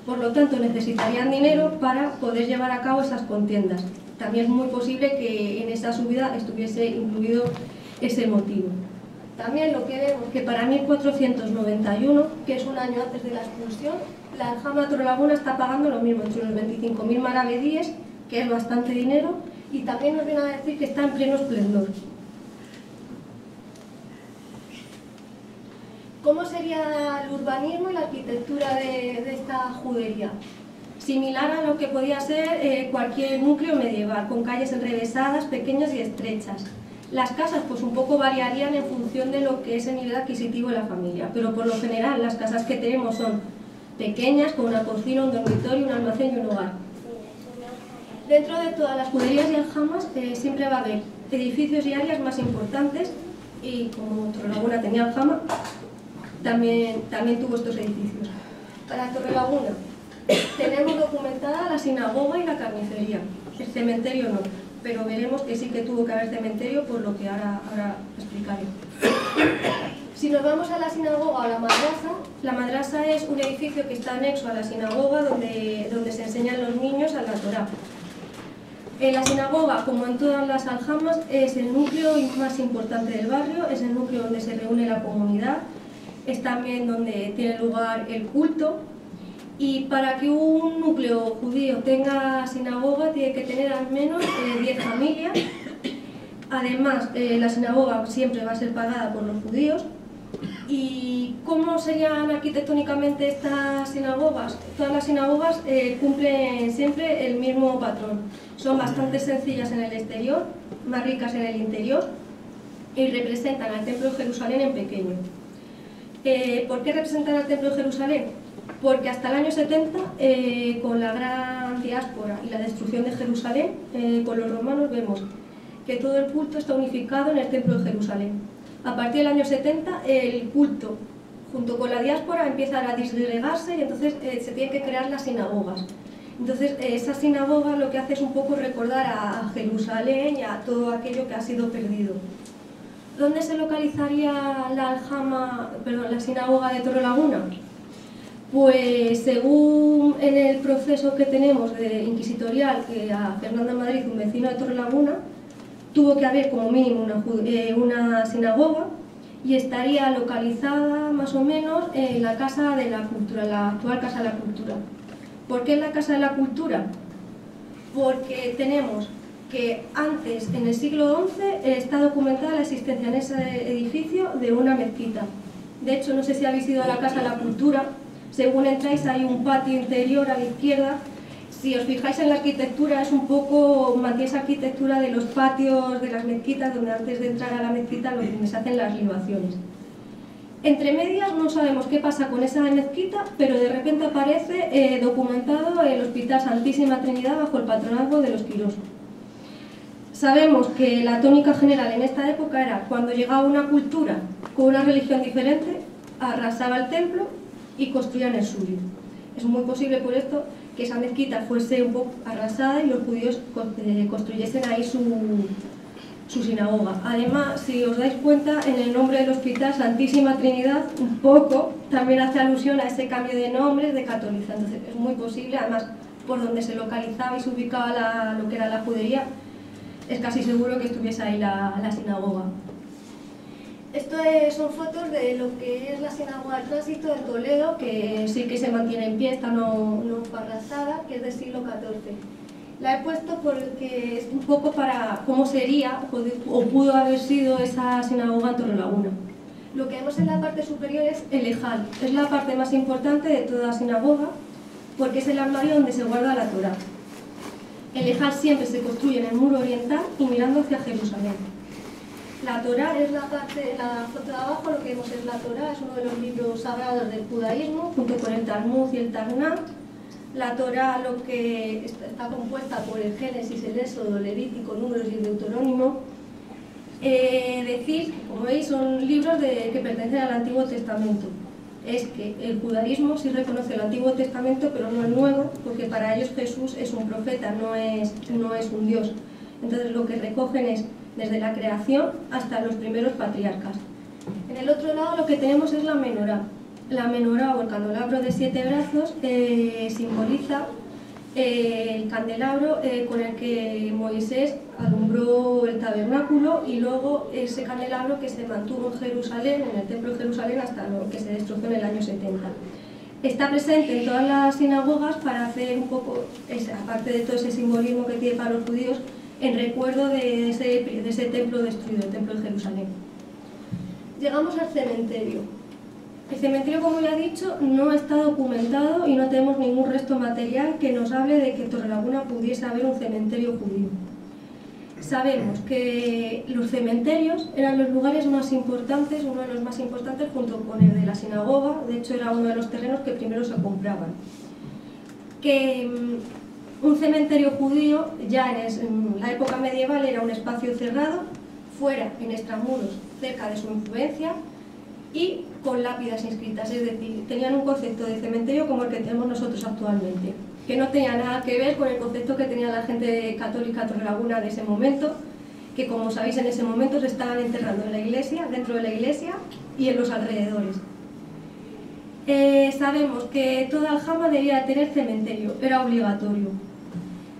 Por lo tanto, necesitarían dinero para poder llevar a cabo esas contiendas. También es muy posible que en esa subida estuviese incluido ese motivo. También lo que vemos que para 1491, que es un año antes de la expulsión, la aljama de Torrelaguna está pagando lo mismo, entre unos 25.000 maravedíes, que es bastante dinero, y también nos viene a decir que está en pleno esplendor. ¿Cómo sería el urbanismo y la arquitectura de esta judería? Similar a lo que podía ser cualquier núcleo medieval, con calles enrevesadas, pequeñas y estrechas. Las casas pues un poco variarían en función de lo que es el nivel adquisitivo de la familia, pero por lo general las casas que tenemos son pequeñas, con una cocina, un dormitorio, un almacén y un hogar. Dentro de todas las juderías y aljamas siempre va a haber edificios y áreas más importantes, y como Torrelaguna tenía aljama, también tuvo estos edificios. Para Torrelaguna tenemos documentada la sinagoga y la carnicería, el cementerio no, pero veremos que sí que tuvo que haber cementerio, por lo que ahora explicaré. Si nos vamos a la sinagoga o la madrasa es un edificio que está anexo a la sinagoga donde se enseñan los niños a la Torá. En la sinagoga, como en todas las aljamas, es el núcleo más importante del barrio, es el núcleo donde se reúne la comunidad, es también donde tiene lugar el culto, y para que un núcleo judío tenga sinagoga tiene que tener al menos 10 familias. Además, la sinagoga siempre va a ser pagada por los judíos. ¿Y cómo serían arquitectónicamente estas sinagogas? Todas las sinagogas cumplen siempre el mismo patrón. Son bastante sencillas en el exterior, más ricas en el interior, y representan al Templo de Jerusalén en pequeño. ¿Por qué representan al Templo de Jerusalén? Porque hasta el año 70, con la gran diáspora y la destrucción de Jerusalén, con los romanos vemos que todo el culto está unificado en el Templo de Jerusalén. A partir del año 70, el culto, junto con la diáspora, empieza a disgregarse y entonces se tienen que crear las sinagogas. Entonces, esa sinagoga lo que hace es un poco recordar a Jerusalén y a todo aquello que ha sido perdido. ¿Dónde se localizaría la sinagoga de Torrelaguna? Pues según en el proceso que tenemos de inquisitorial, que a Fernando Madrid, un vecino de Torrelaguna, tuvo que haber como mínimo una sinagoga, y estaría localizada más o menos en la Casa de la Cultura, la actual Casa de la Cultura. ¿Por qué en la Casa de la Cultura? Porque tenemos que antes, en el siglo XI, está documentada la existencia en ese edificio de una mezquita. De hecho, no sé si habéis ido a la Casa de la Cultura. Según entráis hay un patio interior a la izquierda. Si os fijáis en la arquitectura, es un poco, mantiene esa arquitectura de los patios de las mezquitas, donde antes de entrar a la mezquita donde se hacen las libaciones. Entre medias no sabemos qué pasa con esa mezquita, pero de repente aparece documentado el Hospital Santísima Trinidad bajo el patronazgo de los Quirós. Sabemos que la tónica general en esta época era cuando llegaba una cultura con una religión diferente, arrasaba el templo y construían el suyo. Es muy posible por esto que esa mezquita fuese un poco arrasada y los judíos construyesen ahí su sinagoga. Además, si os dais cuenta, en el nombre del Hospital Santísima Trinidad, un poco también hace alusión a ese cambio de nombres de catoliza. Entonces es muy posible, además por donde se localizaba y se ubicaba lo que era la judería, es casi seguro que estuviese ahí la sinagoga. Esto son fotos de lo que es la sinagoga del Tránsito de Toledo, que sí que se mantiene en pie, está no fue arrasada, que es del siglo XIV. La he puesto porque es un poco para cómo sería o pudo haber sido esa sinagoga en Torrelaguna. Lo que vemos en la parte superior es el ejal, es la parte más importante de toda la sinagoga porque es el armario donde se guarda la Torá. El ejal siempre se construye en el muro oriental y mirando hacia Jerusalén. La Torá es la foto de abajo, lo que vemos es la Torá, es uno de los libros sagrados del judaísmo, junto con el Talmud y el Tanaj. La Torá lo que está compuesta por el Génesis, el Éxodo, Levítico, Números y el Deuterónimo. Decir, como veis, son libros que pertenecen al Antiguo Testamento. es que el judaísmo sí reconoce el Antiguo Testamento, pero no el Nuevo, porque para ellos Jesús es un profeta, no es un Dios. Entonces lo que recogen es desde la creación hasta los primeros patriarcas. En el otro lado lo que tenemos es la menorá. La menorá, o el candelabro de 7 brazos, simboliza el candelabro con el que Moisés alumbró el tabernáculo, y luego ese candelabro que se mantuvo en Jerusalén, en el templo de Jerusalén, hasta lo que se destrozó en el año 70. Está presente en todas las sinagogas para hacer un poco, aparte de todo ese simbolismo que tiene para los judíos, en recuerdo de ese templo destruido, el templo de Jerusalén. Llegamos al cementerio. El cementerio, como ya he dicho, no está documentado y no tenemos ningún resto material que nos hable de que en Torrelaguna pudiese haber un cementerio judío. Sabemos que los cementerios eran los lugares más importantes, uno de los más importantes junto con el de la sinagoga. De hecho era uno de los terrenos que primero se compraban. Que un cementerio judío ya en la época medieval era un espacio cerrado, fuera, en extramuros, cerca de su influencia, y con lápidas inscritas, es decir, tenían un concepto de cementerio como el que tenemos nosotros actualmente, que no tenía nada que ver con el concepto que tenía la gente católica de Torrelaguna de ese momento, que como sabéis en ese momento se estaban enterrando en la iglesia, dentro de la iglesia y en los alrededores. Sabemos que toda Aljama debía tener cementerio, era obligatorio.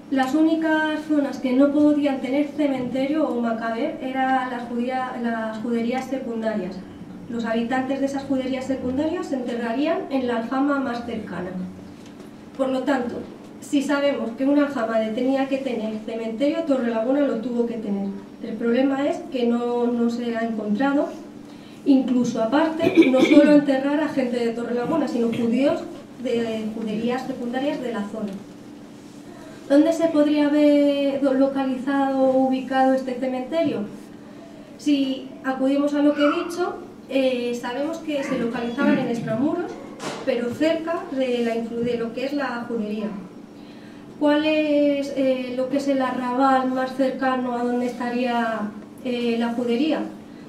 Las únicas zonas que no podían tener cementerio o macaber eran las juderías secundarias. Los habitantes de esas juderías secundarias se enterrarían en la aljama más cercana. Por lo tanto, si sabemos que una aljama tenía que tener cementerio, Torrelaguna lo tuvo que tener. El problema es que no se ha encontrado. Incluso aparte, no solo enterrar a gente de Torrelaguna, sino judíos de juderías secundarias de la zona. ¿Dónde se podría haber localizado o ubicado este cementerio? Si acudimos a lo que he dicho, sabemos que se localizaban en extramuros, pero cerca de lo que es la judería. ¿Cuál es lo que es el arrabal más cercano a donde estaría la judería?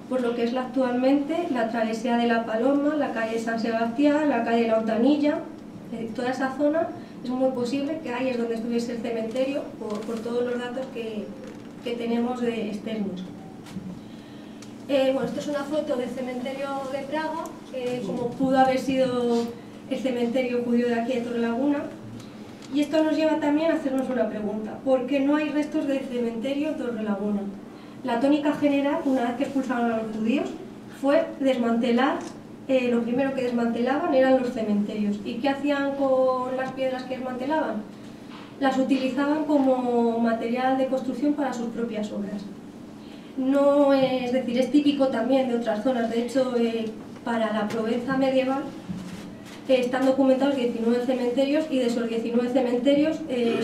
Pues lo que es actualmente la travesía de la Paloma, la calle San Sebastián, la calle La Hontanilla, toda esa zona es muy posible que ahí es donde estuviese el cementerio por todos los datos que tenemos de externos. Bueno, esto es una foto del cementerio de Praga, como pudo haber sido el cementerio judío de aquí de Torrelaguna. Y esto nos lleva también a hacernos una pregunta: ¿por qué no hay restos de cementerio en Torrelaguna? La tónica general, una vez que expulsaron a los judíos, fue desmantelar, lo primero que desmantelaban eran los cementerios. ¿Y qué hacían con las piedras que desmantelaban? Las utilizaban como material de construcción para sus propias obras. No es decir, es típico también de otras zonas. De hecho, para la Provenza medieval están documentados 19 cementerios, y de esos 19 cementerios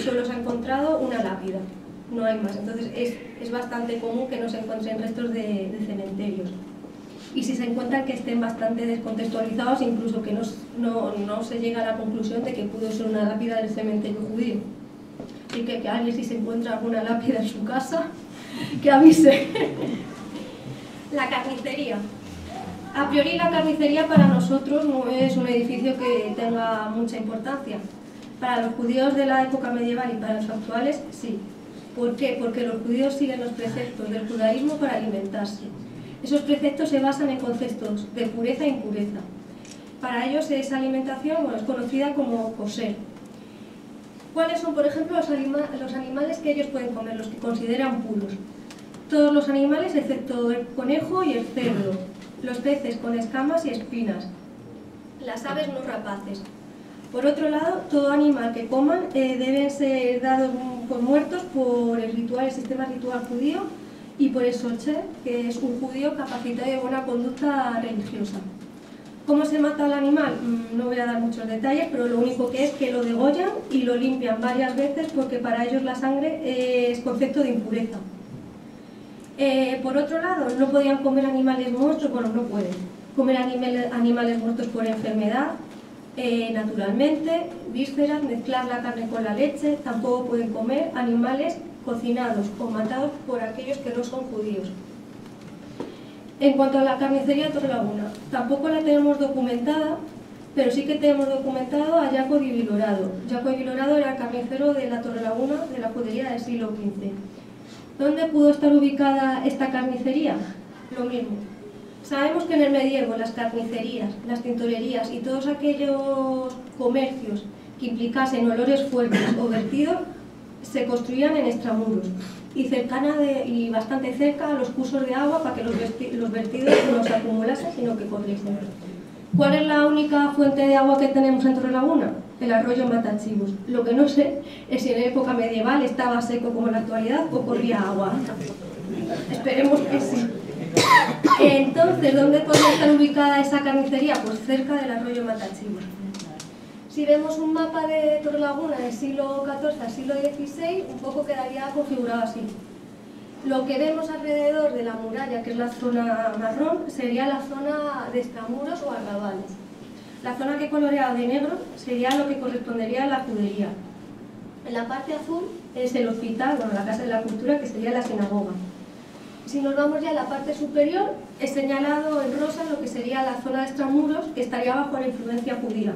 solo se ha encontrado una lápida, no hay más. Entonces es bastante común que no se encuentren restos de cementerios, y si se encuentran, que estén bastante descontextualizados, incluso que no se llega a la conclusión de que pudo ser una lápida del cementerio judío. Así que alguien, si se encuentra alguna lápida en su casa, que avise. La carnicería. A priori la carnicería para nosotros no es un edificio que tenga mucha importancia. Para los judíos de la época medieval y para los actuales, sí. ¿Por qué? Porque los judíos siguen los preceptos del judaísmo para alimentarse. Esos preceptos se basan en conceptos de pureza e impureza. Para ellos esa alimentación es conocida como kosher. ¿Cuáles son, por ejemplo, los animales que ellos pueden comer, los que consideran puros? Todos los animales excepto el conejo y el cerdo, los peces con escamas y espinas, las aves no rapaces. Por otro lado, todo animal que coman deben ser dados por muertos por el sistema ritual judío, y por el socher, que es un judío capacitado de buena conducta religiosa. ¿Cómo se mata al animal? No voy a dar muchos detalles, pero lo único que es que lo degollan y lo limpian varias veces, porque para ellos la sangre es concepto de impureza. Por otro lado, no podían comer animales muertos, bueno, no pueden comer animales muertos por enfermedad, naturalmente, vísceras, mezclar la carne con la leche. Tampoco pueden comer animales cocinados o matados por aquellos que no son judíos. En cuanto a la carnicería de Torrelaguna, tampoco la tenemos documentada, pero sí que tenemos documentado a Jacob y Vilorado. Jacob y Vilorado era carnicero de la Torrelaguna de la judería del siglo XV. ¿Dónde pudo estar ubicada esta carnicería? Lo mismo. Sabemos que en el medievo las carnicerías, las tintorerías y todos aquellos comercios que implicasen olores fuertes o vertidos se construían en extramuros y bastante cerca a los cursos de agua para que los vertidos no se acumulasen sino que corriesen. ¿Cuál es la única fuente de agua que tenemos en Torrelaguna? El arroyo Matachibos. Lo que no sé es si en época medieval estaba seco como en la actualidad o corría agua. Esperemos que sí. Entonces, ¿dónde podría estar ubicada esa carnicería? Pues cerca del arroyo Matachibos. Si vemos un mapa de Torrelaguna del siglo XIV al siglo XVI, un poco quedaría configurado así. Lo que vemos alrededor de la muralla, que es la zona marrón, sería la zona de extramuros o arrabales. La zona que colorea de negro sería lo que correspondería a la judería. En la parte azul es el hospital, bueno, la Casa de la Cultura, que sería la sinagoga. Si nos vamos ya a la parte superior, es señalado en rosa lo que sería la zona de extramuros, que estaría bajo la influencia judía.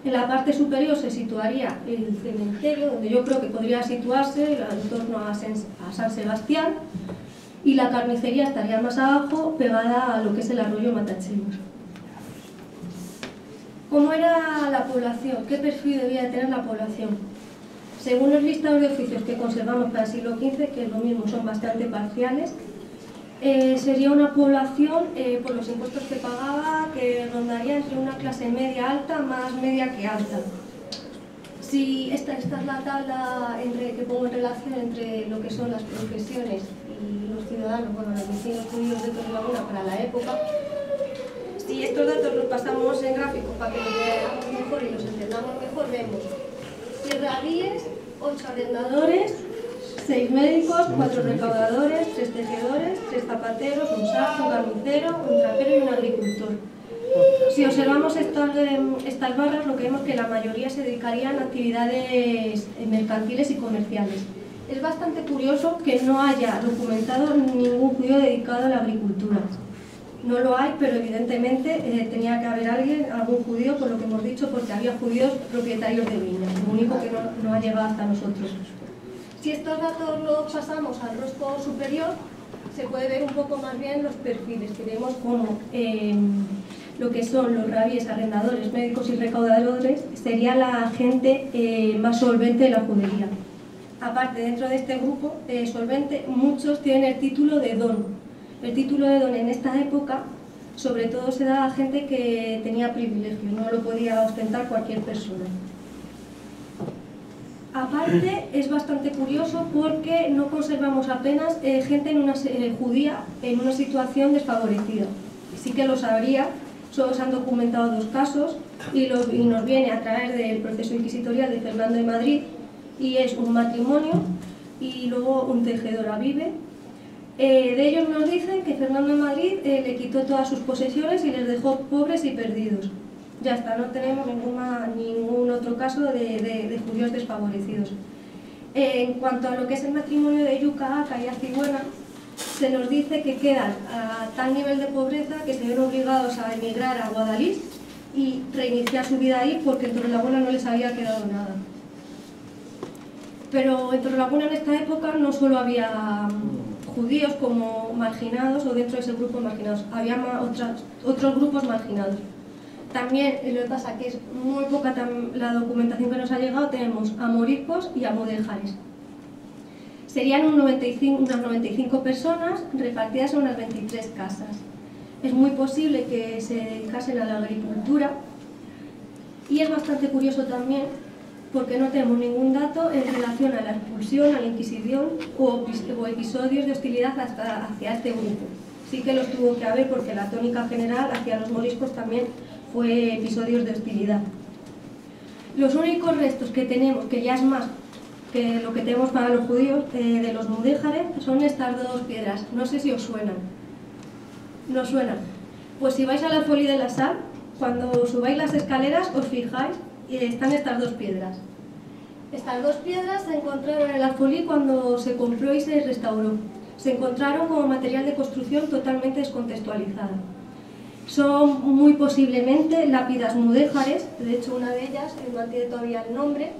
En la parte superior se situaría el cementerio, donde yo creo que podría situarse en torno a San Sebastián, y la carnicería estaría más abajo, pegada a lo que es el arroyo Matachibos. ¿Cómo era la población? ¿Qué perfil debía de tener la población? Según los listados de oficios que conservamos para el siglo XV, que es lo mismo, son bastante parciales, sería una población, por los impuestos que pagaba, que rondaría entre una clase media alta más media que alta. Si esta es la tabla que pongo en relación entre lo que son las profesiones y los ciudadanos, bueno, los vecinos judíos de Torrelaguna para la época. Si estos datos los pasamos en gráficos para que los veamos mejor y los entendamos mejor, vemos 10 rabíes, 8 arrendadores, 6 médicos, 4 recaudadores, 3 tejedores, 3 zapateros, un sastre, un carnicero, un trapero y un agricultor. Si observamos estas barras, lo que vemos es que la mayoría se dedicarían a actividades mercantiles y comerciales. Es bastante curioso que no haya documentado ningún judío dedicado a la agricultura. No lo hay, pero evidentemente tenía que haber algún judío, por lo que hemos dicho, porque había judíos propietarios de viñas, lo único que no ha llegado hasta nosotros. Si estos datos los pasamos al rostro superior, se puede ver un poco más bien los perfiles, que vemos como lo que son los rabíes, arrendadores, médicos y recaudadores, sería la gente más solvente de la judería. Aparte, dentro de este grupo solvente, muchos tienen el título de don. El título de don en esta época, sobre todo, se da a gente que tenía privilegios, no lo podía ostentar cualquier persona. Aparte, es bastante curioso porque no conservamos apenas gente judía en una situación desfavorecida. Sí que lo sabría, solo se han documentado 2 casos y nos viene a través del proceso inquisitorial de Fernando de Madrid, y es un matrimonio y luego un tejedor a vive. De ellos nos dicen que Fernando de Madrid le quitó todas sus posesiones y les dejó pobres y perdidos. Ya está, no tenemos ningún otro caso de judíos desfavorecidos. En cuanto a lo que es el matrimonio de Yuca, Aca y Acigüena, se nos dice que quedan a tal nivel de pobreza que se ven obligados a emigrar a Guadalís y reiniciar su vida ahí porque en Torrelaguna no les había quedado nada. Pero en Torrelaguna en esta época no solo había judíos como marginados o dentro de ese grupo marginados, había otros grupos marginados. También, lo que pasa que es muy poca la documentación que nos ha llegado, tenemos a moriscos y a mudéjares. Serían unas 95 personas repartidas en unas 23 casas. Es muy posible que se dedicasen a la agricultura y es bastante curioso también porque no tenemos ningún dato en relación a la expulsión, a la Inquisición o episodios de hostilidad hacia este grupo. Sí que los tuvo que haber porque la tónica general hacia los moriscos también fue episodios de hostilidad. Los únicos restos que tenemos, que ya es más que lo que tenemos para los judíos, de los mudéjares, son estas 2 piedras. No sé si os suenan. ¿No suenan? Pues si vais al Alfolí de la Sal, cuando subáis las escaleras, os fijáis y están estas 2 piedras. Estas 2 piedras se encontraron en el Alfolí cuando se compró y se restauró. Se encontraron como material de construcción totalmente descontextualizado. Son muy posiblemente lápidas mudéjares, de hecho una de ellas mantiene todavía el nombre,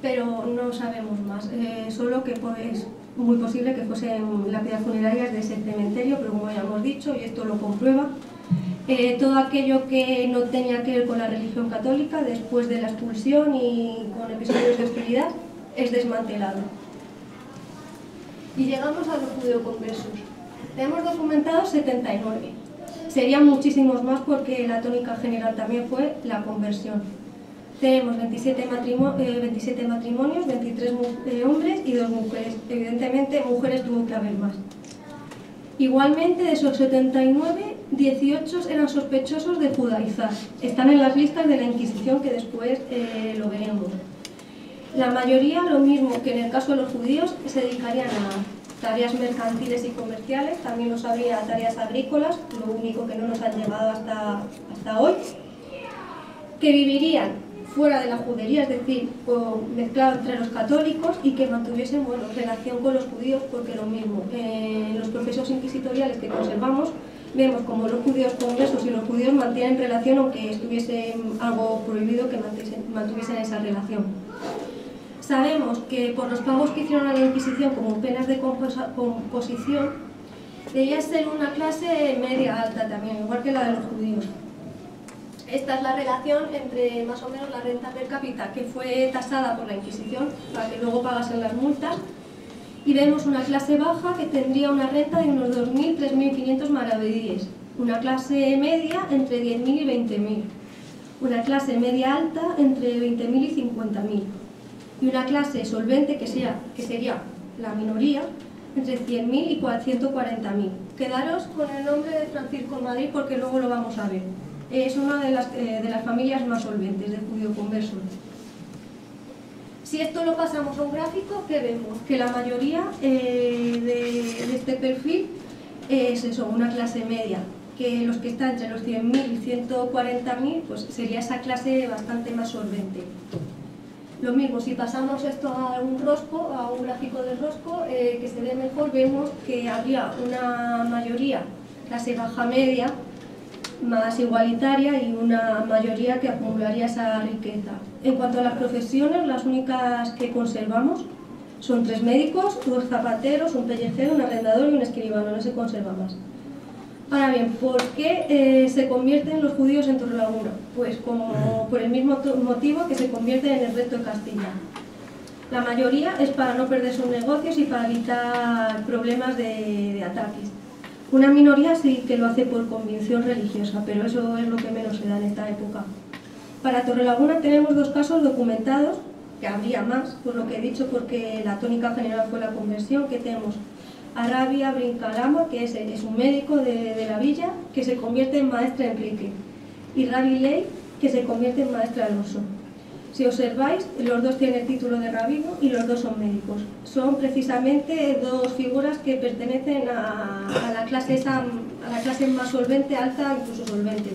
pero no sabemos más, solo que es muy posible que fuesen lápidas funerarias de ese cementerio, pero como ya hemos dicho, y esto lo comprueba, todo aquello que no tenía que ver con la religión católica, después de la expulsión y con episodios de hostilidad, es desmantelado. Y llegamos a los judeoconversos. Tenemos documentados 79. Serían muchísimos más porque la tónica general también fue la conversión. Tenemos 27 matrimonios, 23 hombres y 2 mujeres. Evidentemente, mujeres tuvo que haber más. Igualmente, de esos 79, 18 eran sospechosos de judaizar. Están en las listas de la Inquisición, que después lo veremos. La mayoría, lo mismo que en el caso de los judíos, se dedicarían a tareas mercantiles y comerciales, también los habría tareas agrícolas, lo único que no nos han llegado hasta hoy, que vivirían fuera de la judería, es decir, mezclado entre los católicos, y que mantuviesen relación con los judíos, porque lo mismo, en los procesos inquisitoriales que conservamos, vemos como los judíos conversos y los judíos mantienen relación, aunque estuviese algo prohibido que mantuviesen esa relación. Sabemos que por los pagos que hicieron a la Inquisición como penas de composición, debía ser una clase media-alta también, igual que la de los judíos. Esta es la relación entre más o menos la renta per cápita que fue tasada por la Inquisición para que luego pagasen las multas, y vemos una clase baja que tendría una renta de unos 2.000, 3.500 maravedíes, una clase media entre 10.000 y 20.000, una clase media alta entre 20.000 y 50.000, y una clase solvente que sería la minoría entre 100.000 y 140.000. Quedaros con el nombre de Francisco Madrid porque luego lo vamos a ver. Es una de las familias más solventes de judeoconversos. Si esto lo pasamos a un gráfico, ¿qué vemos? Que la mayoría de este perfil es eso, una clase media, que los que están entre los 100.000 y 140.000 pues sería esa clase bastante más solvente. Lo mismo, si pasamos esto a un rosco, a un gráfico del rosco, que se ve mejor, vemos que habría una mayoría clase baja media, más igualitaria, y una mayoría que acumularía esa riqueza. En cuanto a las profesiones, las únicas que conservamos son 3 médicos, 2 zapateros, un pellejero, un arrendador y un escribano, no se conserva más. Ahora bien, ¿por qué se convierten los judíos en Torrelaguna? Pues como por el mismo motivo que se convierten en el resto de Castilla. La mayoría es para no perder sus negocios y para evitar problemas de ataques. Una minoría sí que lo hace por convicción religiosa, pero eso es lo que menos se da en esta época. Para Torrelaguna tenemos 2 casos documentados, que habría más, por lo que he dicho, porque la tónica general fue la conversión, que tenemos a Rabia Brincalama, que es un médico de la villa, que se convierte en maestre Enrique, y Rabi Ley, que se convierte en maestre Alonso. Si observáis, los 2 tienen el título de rabino y los 2 son médicos. Son precisamente 2 figuras que pertenecen a la clase más solvente, alta, incluso solvente.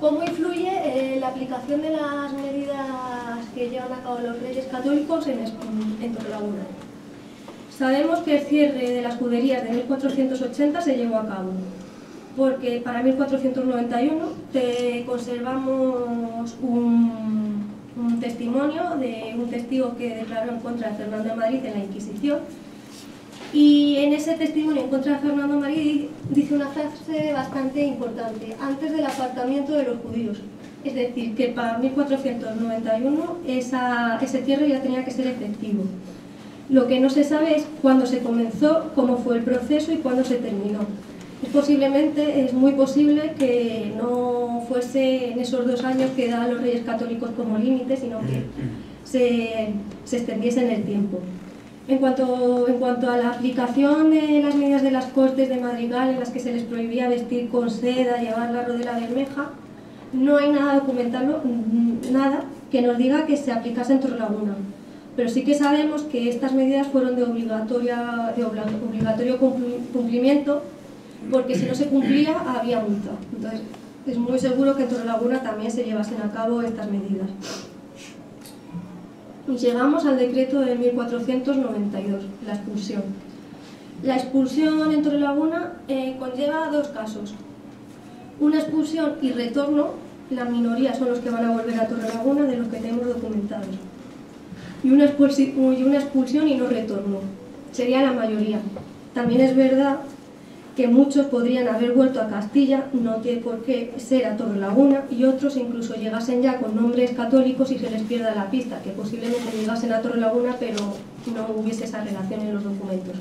¿Cómo influye la aplicación de las medidas que llevan a cabo los reyes católicos en Torrelaguna? Sabemos que el cierre de las juderías de 1480 se llevó a cabo, porque para 1491 conservamos un testimonio de un testigo que declaró en contra de Fernando de Madrid en la Inquisición, y en ese testimonio en contra de Fernando de Madrid dice una frase bastante importante: antes del apartamiento de los judíos. Es decir, que para 1491 ese cierre ya tenía que ser efectivo. Lo que no se sabe es cuándo se comenzó, cómo fue el proceso y cuándo se terminó. Es muy posible que no fuese en esos 2 años que daban los reyes católicos como límite, sino que se extendiese en el tiempo. En cuanto a la aplicación de las medidas de las Cortes de Madrigal, en las que se les prohibía vestir con seda, llevar la rodela bermeja, no hay nada documentado, nada que nos diga que se aplicase en Torrelaguna. Pero sí que sabemos que estas medidas fueron de obligatorio cumplimiento, porque si no se cumplía había multa. Entonces es muy seguro que en Torrelaguna también se llevasen a cabo estas medidas. Y llegamos al decreto de 1492, la expulsión. La expulsión en Torrelaguna conlleva dos casos. Una expulsión y retorno, la minoría son los que van a volver a Torrelaguna de los que tenemos documentados. Y una expulsión y no retorno, sería la mayoría. También es verdad que muchos podrían haber vuelto a Castilla, no tiene por qué ser a Torrelaguna, y otros incluso llegasen ya con nombres católicos y se les pierda la pista, que posiblemente llegasen a Torrelaguna pero no hubiese esa relación en los documentos.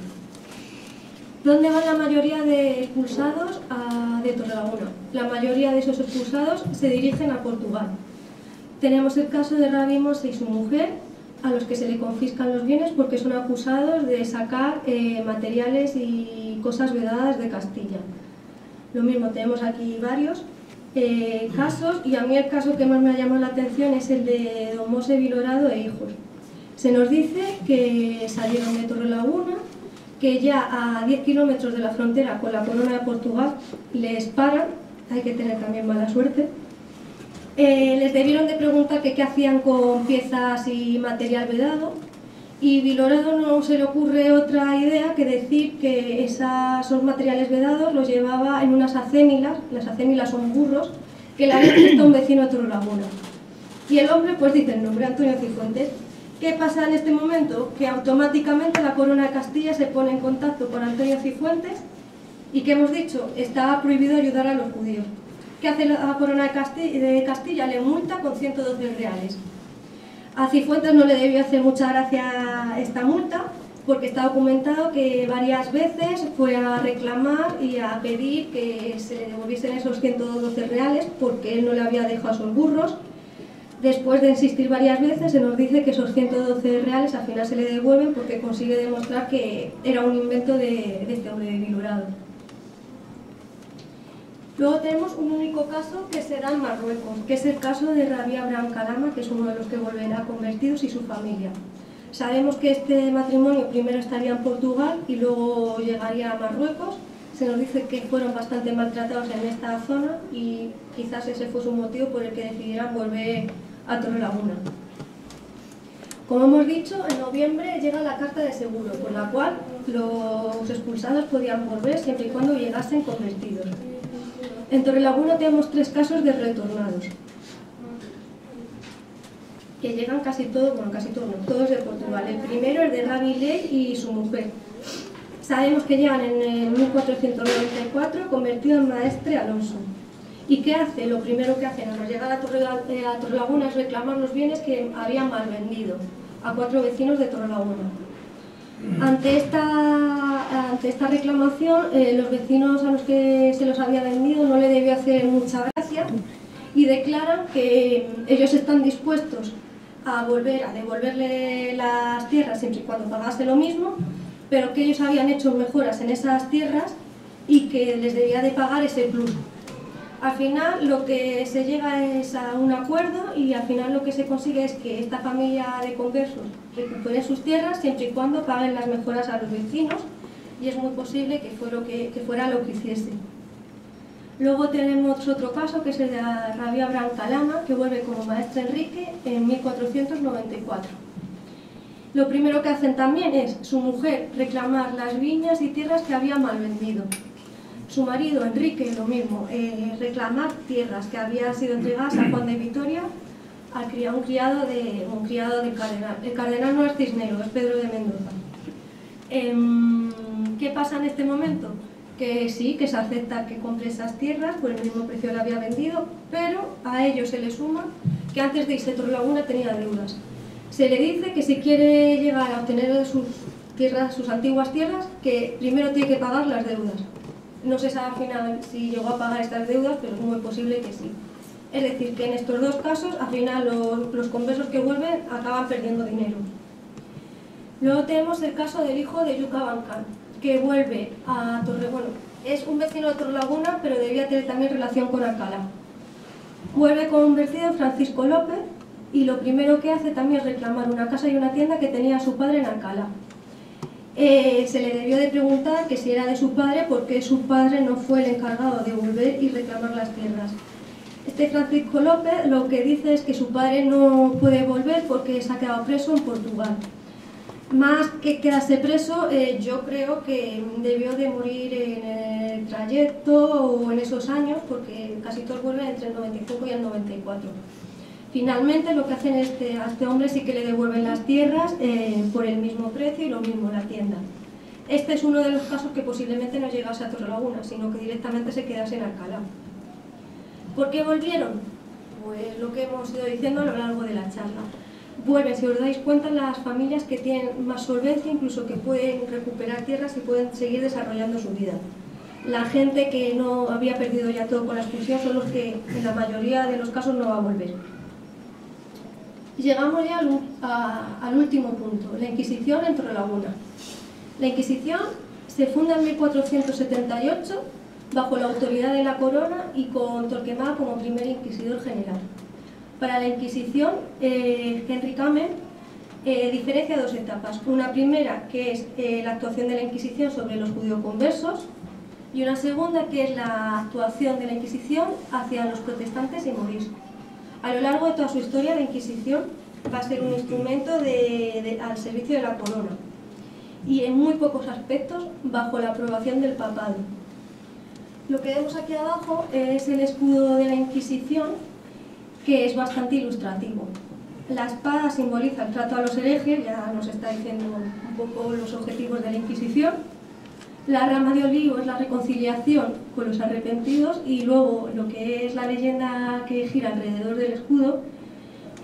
¿Dónde van la mayoría de expulsados de Torrelaguna? La mayoría de esos expulsados se dirigen a Portugal. Tenemos el caso de Rabi Mose y su mujer, a los que se le confiscan los bienes porque son acusados de sacar materiales y cosas vedadas de Castilla. Lo mismo, tenemos aquí varios casos, y a mí el caso que más me ha llamado la atención es el de don Mose Vilorado e hijos. Se nos dice que salieron de Torrelaguna, que ya a 10 kilómetros de la frontera con la corona de Portugal les paran, hay que tener también mala suerte. Les debieron de preguntar que qué hacían con piezas y material vedado, y Vilorado no se le ocurre otra idea que decir que esos materiales vedados los llevaba en unas acémilas, las acémilas son burros, que le había visto un vecino de Torrelaguna. Y el hombre pues dice el nombre, Antonio Cifuentes. ¿Qué pasa en este momento? Que automáticamente la corona de Castilla se pone en contacto con Antonio Cifuentes y, ¿qué hemos dicho? Está prohibido ayudar a los judíos. ¿Qué hace la corona de Castilla? Le multa con 112 reales. A Cifuentes no le debió hacer mucha gracia esta multa, porque está documentado que varias veces fue a reclamar y a pedir que se le devolviesen esos 112 reales porque él no le había dejado a esos burros. Después de insistir varias veces, se nos dice que esos 112 reales al final se le devuelven porque consigue demostrar que era un invento de este hombre de Vilorado. Luego tenemos un único caso que se da en Marruecos, que es el caso de Rabí Abraham Kalama, que es uno de los que volverá convertidos, y su familia. Sabemos que este matrimonio primero estaría en Portugal y luego llegaría a Marruecos. Se nos dice que fueron bastante maltratados en esta zona y quizás ese fue su motivo por el que decidieran volver a Torrelaguna. Como hemos dicho, en noviembre llega la carta de seguro, por la cual los expulsados podían volver siempre y cuando llegasen convertidos. En Torrelaguna tenemos 3 casos de retornados, que llegan casi todos, bueno, casi todos, no, todos de Portugal. El primero es de Rabi Ley y su mujer. Sabemos que llegan en el 1494 convertido en maestre Alonso. ¿Y qué hace? Lo primero que hacen al llegar a Torrelaguna es reclamar los bienes que habían mal vendido a 4 vecinos de Torrelaguna. Ante esta reclamación, los vecinos a los que se los había vendido no le debió hacer mucha gracia y declaran que ellos están dispuestos a volver a devolverle las tierras siempre y cuando pagase lo mismo, pero que ellos habían hecho mejoras en esas tierras y que les debía de pagar ese plus. Al final lo que se llega es a un acuerdo y al final lo que se consigue es que esta familia de conversos recupere sus tierras siempre y cuando paguen las mejoras a los vecinos, y es muy posible que fuera lo que hiciese. Luego tenemos otro caso que es el de Rabí Abraham Kalama, que vuelve como maestre Enrique en 1494. Lo primero que hacen también es su mujer reclamar las viñas y tierras que había mal vendido. Su marido, Enrique, lo mismo, reclamar tierras que habían sido entregadas a Juan de Vitoria, un criado del cardenal. El cardenal no es Cisneros, es Pedro de Mendoza. ¿Qué pasa en este momento? Que sí, que se acepta que compre esas tierras por el mismo precio que le había vendido, pero a ello se le suma que antes de irse a Torrelaguna tenía deudas. Se le dice que si quiere llegar a obtener sus antiguas tierras, que primero tiene que pagar las deudas. No se sabe al final si llegó a pagar estas deudas, pero es muy posible que sí. Es decir, que en estos dos casos, al final los conversos que vuelven acaban perdiendo dinero. Luego tenemos el caso del hijo de Yuca Bancal, que vuelve a Torrelaguna. Es un vecino de Torrelaguna, pero debía tener también relación con Alcalá. Vuelve convertido en Francisco López y lo primero que hace también es reclamar una casa y una tienda que tenía su padre en Alcalá. Se le debió de preguntar que si era de su padre, porque su padre no fue el encargado de volver y reclamar las tierras. Este Francisco López lo que dice es que su padre no puede volver porque se ha quedado preso en Portugal. Más que quedarse preso, yo creo que debió de morir en el trayecto o en esos años, porque casi todos vuelven entre el 95 y el 94. Finalmente lo que hacen a este hombre sí que le devuelven las tierras por el mismo precio y lo mismo la hacienda. Este es uno de los casos que posiblemente no llegase a Torrelaguna, sino que directamente se quedase en Alcalá. ¿Por qué volvieron? Pues lo que hemos ido diciendo a lo largo de la charla. Vuelven, si os dais cuenta, las familias que tienen más solvencia, incluso que pueden recuperar tierras y pueden seguir desarrollando su vida. La gente que no había perdido ya todo con la expulsión son los que en la mayoría de los casos no va a volver. Llegamos ya al último punto, la Inquisición en Torrelaguna. La Inquisición se funda en 1478 bajo la autoridad de la corona y con Torquemada como primer inquisidor general. Para la Inquisición, Henry Kamen diferencia dos etapas. Una primera, que es la actuación de la Inquisición sobre los judeoconversos, y una segunda, que es la actuación de la Inquisición hacia los protestantes y moriscos. A lo largo de toda su historia, la Inquisición va a ser un instrumento al servicio de la corona y en muy pocos aspectos bajo la aprobación del papado. Lo que vemos aquí abajo es el escudo de la Inquisición, que es bastante ilustrativo. La espada simboliza el trato a los herejes, ya nos está diciendo un poco los objetivos de la Inquisición. La rama de olivo es la reconciliación con los arrepentidos, y luego lo que es la leyenda que gira alrededor del escudo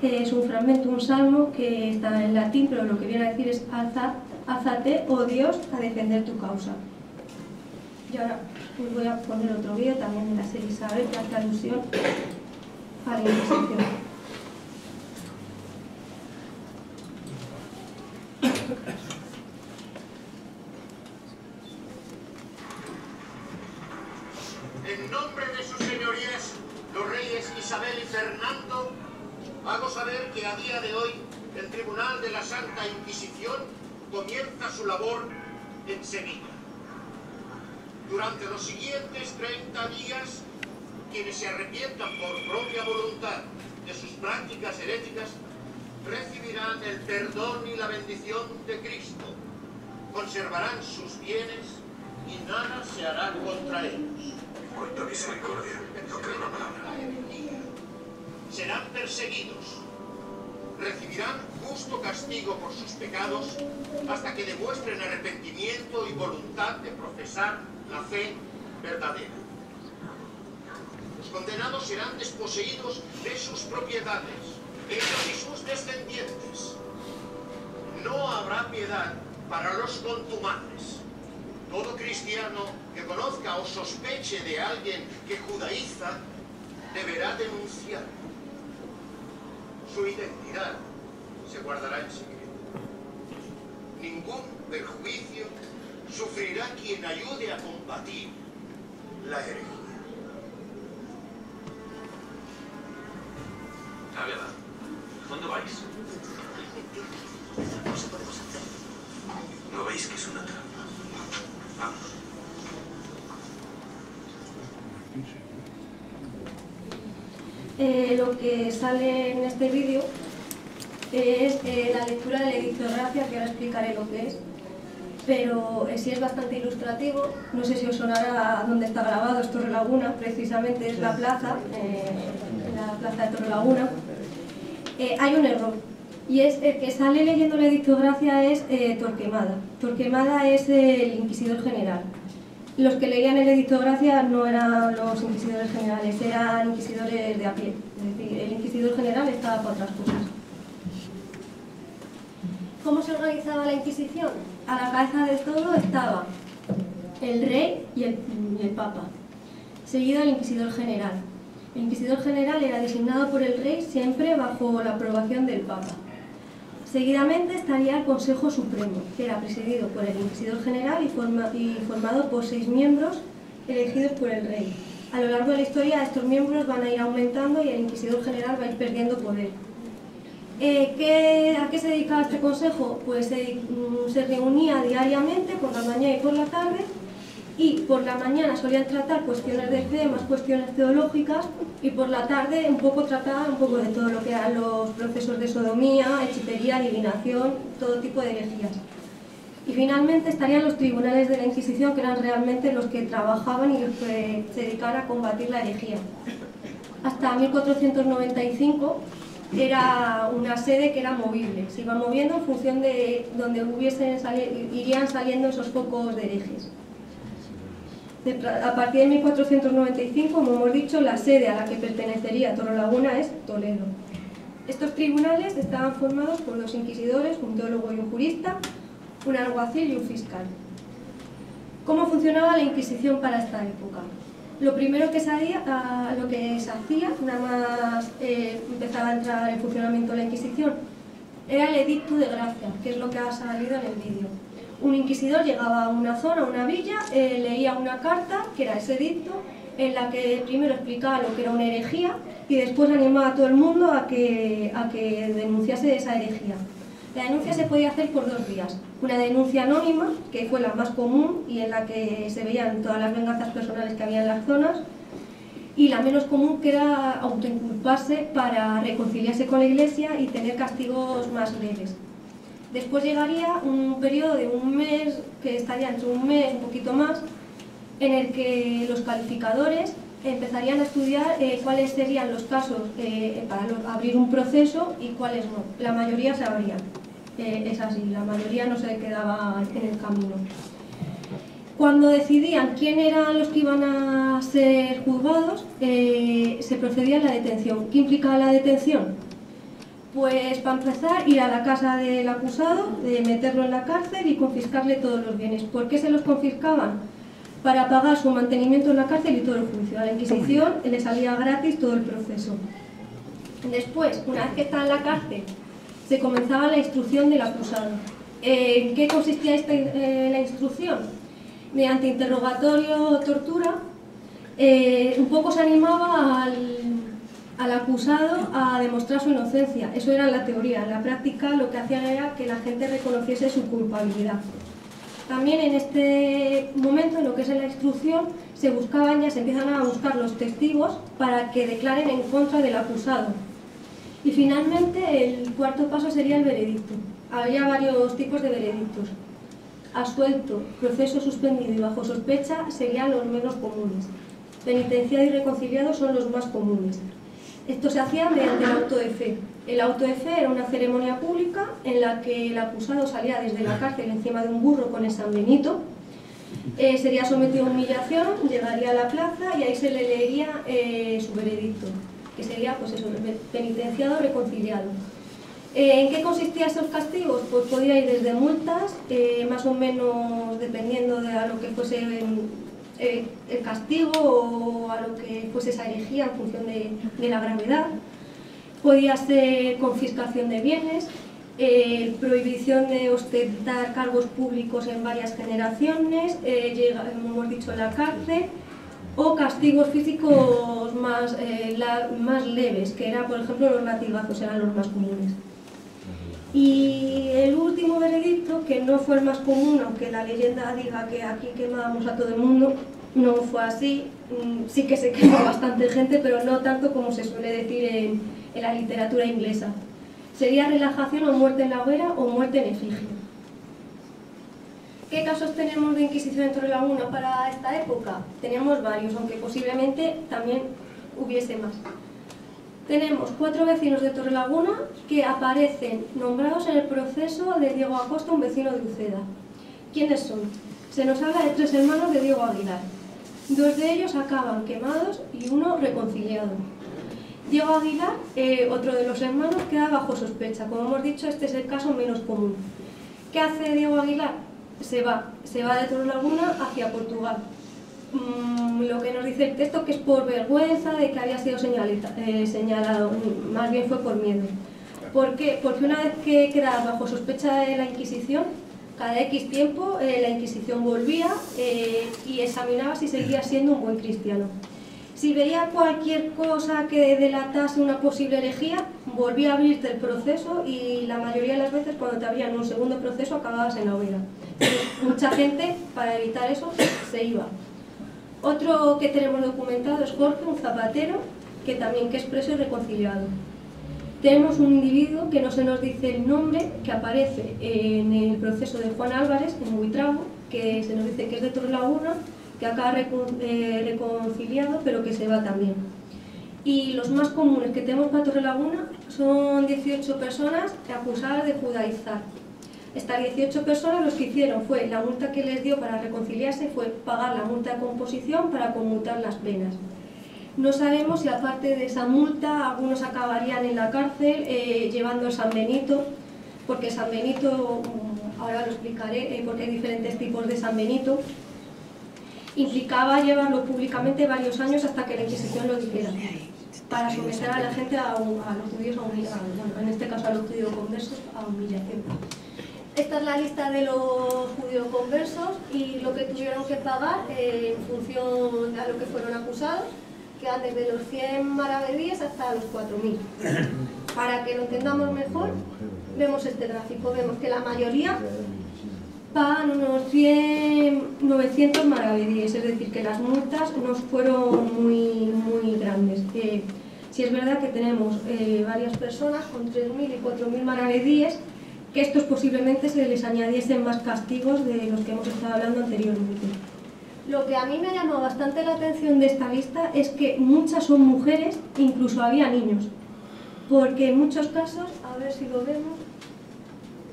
es un fragmento, un salmo que está en latín, pero lo que viene a decir es alzate, oh Dios, a defender tu causa. Y ahora os voy a poner otro vídeo también de la serie Isabel, que hace alusión a la Inquisición. En nombre de sus señorías, los reyes Isabel y Fernando, hago saber que a día de hoy el Tribunal de la Santa Inquisición comienza su labor en Sevilla. Durante los siguientes 30 días, quienes se arrepientan por propia voluntad de sus prácticas heréticas recibirán el perdón y la bendición de Cristo, conservarán sus bienes y nada se hará contra ellos. Cuánta misericordia, no creo la palabra. Serán perseguidos, recibirán justo castigo por sus pecados hasta que demuestren arrepentimiento y voluntad de profesar la fe verdadera. Los condenados serán desposeídos de sus propiedades, ellos y sus descendientes. No habrá piedad para los contumaces. Todo cristiano que conozca o sospeche de alguien que judaiza deberá denunciar. Su identidad se guardará en secreto. Ningún perjuicio sufrirá quien ayude a combatir la herejía. Águeda, ¿dónde vais? No se podemos hacer. ¿No veis que es una trampa? Vamos. Lo que sale en este vídeo es la lectura de la edictografía, que ahora explicaré lo que es, pero sí es bastante ilustrativo. No sé si os sonará dónde está grabado, es Torrelaguna, precisamente es la plaza, la plaza de Torrelaguna. Hay un error, y es el que sale leyendo la edictografía es Torquemada. Torquemada es el inquisidor general. Los que leían en la edictografía no eran los inquisidores generales, eran inquisidores de a pie. Es decir, el inquisidor general estaba para otras cosas. ¿Cómo se organizaba la Inquisición? A la cabeza de todo estaba el rey y el papa, seguido el inquisidor general. El inquisidor general era designado por el rey siempre bajo la aprobación del papa. Seguidamente estaría el Consejo Supremo, que era presidido por el Inquisidor General y formado por 6 miembros elegidos por el rey. A lo largo de la historia estos miembros van a ir aumentando y el Inquisidor General va a ir perdiendo poder. ¿A qué se dedicaba este consejo? Pues se reunía diariamente, por la mañana y por la tarde, y por la mañana solían tratar cuestiones de fe, más cuestiones teológicas, y por la tarde trataban un poco de todo lo que eran los procesos de sodomía, hechicería, adivinación, todo tipo de herejías. Y finalmente estarían los tribunales de la Inquisición, que eran realmente los que trabajaban y los que se dedicaban a combatir la herejía. Hasta 1495 era una sede que era movible, se iba moviendo en función de donde irían saliendo esos focos de herejes. A partir de 1495, como hemos dicho, la sede a la que pertenecería Torrelaguna es Toledo. Estos tribunales estaban formados por 2 inquisidores, un teólogo y un jurista, un alguacil y un fiscal. ¿Cómo funcionaba la Inquisición para esta época? Lo primero que se hacía, nada más empezaba a entrar en funcionamiento la Inquisición, era el edicto de gracia, que es lo que ha salido en el vídeo. Un inquisidor llegaba a una zona, a una villa, leía una carta, que era ese edicto, en la que primero explicaba lo que era una herejía y después animaba a todo el mundo a que denunciase esa herejía. La denuncia se podía hacer por 2 vías. Una denuncia anónima, que fue la más común y en la que se veían todas las venganzas personales que había en las zonas, y la menos común, que era autoinculparse para reconciliarse con la Iglesia y tener castigos más leves. Después llegaría un periodo de un mes, que estaría entre un mes, un poquito más, en el que los calificadores empezarían a estudiar cuáles serían los casos para abrir un proceso y cuáles no. La mayoría se abrían, es así, la mayoría no se quedaba en el camino. Cuando decidían quién eran los que iban a ser juzgados, se procedía a la detención. ¿Qué implicaba la detención? Pues para empezar, ir a la casa del acusado, meterlo en la cárcel y confiscarle todos los bienes. ¿Por qué se los confiscaban? Para pagar su mantenimiento en la cárcel y todo el juicio. A la Inquisición le salía gratis todo el proceso. Después, una vez que estaba en la cárcel, se comenzaba la instrucción del acusado. ¿En qué consistía la instrucción? Mediante interrogatorio o tortura, un poco se animaba al acusado a demostrar su inocencia. Eso era la teoría. En la práctica lo que hacían era que la gente reconociese su culpabilidad. También en este momento, en lo que es la instrucción, se empiezan a buscar los testigos para que declaren en contra del acusado. Y finalmente el cuarto paso sería el veredicto. Había varios tipos de veredictos. Absuelto, proceso suspendido y bajo sospecha serían los menos comunes. Penitenciado y reconciliado son los más comunes. Esto se hacía mediante el auto de fe. El auto de fe era una ceremonia pública en la que el acusado salía desde la cárcel encima de un burro con el San Benito, sería sometido a humillación, llegaría a la plaza y ahí se le leería su veredicto, que sería pues eso, penitenciado o reconciliado. ¿En qué consistían esos castigos? Pues podía ir desde multas, más o menos dependiendo de a lo que fuese el castigo o a lo que fuese esa herejía en función de la gravedad. Podía ser confiscación de bienes, prohibición de ostentar cargos públicos en varias generaciones, como hemos dicho, la cárcel, o castigos físicos más leves, que eran, por ejemplo, los latigazos, eran los más comunes. Y el último veredicto, que no fue el más común, aunque la leyenda diga que aquí quemábamos a todo el mundo, no fue así. Sí que se quemó bastante gente, pero no tanto como se suele decir en la literatura inglesa. Sería relajación o muerte en la hoguera o muerte en efigie. ¿Qué casos tenemos de Inquisición en Torrelaguna para esta época? Tenemos varios, aunque posiblemente también hubiese más. Tenemos 4 vecinos de Torrelaguna que aparecen nombrados en el proceso de Diego Acosta, un vecino de Uceda. ¿Quiénes son? Se nos habla de 3 hermanos de Diego Aguilar. 2 de ellos acaban quemados y 1 reconciliado. Diego Aguilar, otro de los hermanos, queda bajo sospecha. Como hemos dicho, este es el caso menos común. ¿Qué hace Diego Aguilar? Se va de Torrelaguna hacia Portugal. Lo que nos dice el texto, que es por vergüenza de que había sido señalado, más bien fue por miedo. ¿Por qué? Porque una vez que quedaba bajo sospecha de la Inquisición, cada X tiempo la Inquisición volvía y examinaba si seguía siendo un buen cristiano. Si veía cualquier cosa que delatase una posible herejía, volvía a abrirte el proceso y la mayoría de las veces cuando te abrían un segundo proceso acababas en la hoguera. Mucha gente, para evitar eso, se iba. Otro que tenemos documentado es Jorge, un zapatero, que también que es preso y reconciliado. Tenemos un individuo que no se nos dice el nombre, que aparece en el proceso de Juan Álvarez, en Buitrago, que se nos dice que es de Torrelaguna, que acaba reconciliado, pero que se va también. Y los más comunes que tenemos para Torrelaguna son 18 personas acusadas de judaizar. Estas 18 personas lo que hicieron fue, la multa que les dio para reconciliarse fue pagar la multa de composición para conmutar las penas. No sabemos si aparte de esa multa algunos acabarían en la cárcel llevando el San Benito, porque San Benito, ahora lo explicaré, porque hay diferentes tipos de San Benito, implicaba llevarlo públicamente varios años hasta que la Inquisición lo dijera, para someter a la gente, a los judíos, bueno, en este caso a los judíos conversos, a humillación. Esta es la lista de los judíos conversos y lo que tuvieron que pagar en función a lo que fueron acusados, que van desde los 100 maravedíes hasta los 4.000. Para que lo entendamos mejor, vemos este gráfico, vemos que la mayoría pagan unos 900 maravedíes, es decir, que las multas no fueron muy grandes. Si es verdad que tenemos varias personas con 3.000 y 4.000 maravedíes, que estos posiblemente se les añadiesen más castigos de los que hemos estado hablando anteriormente. Lo que a mí me ha llamado bastante la atención de esta lista es que muchas son mujeres, incluso había niños, porque en muchos casos, a ver si lo vemos,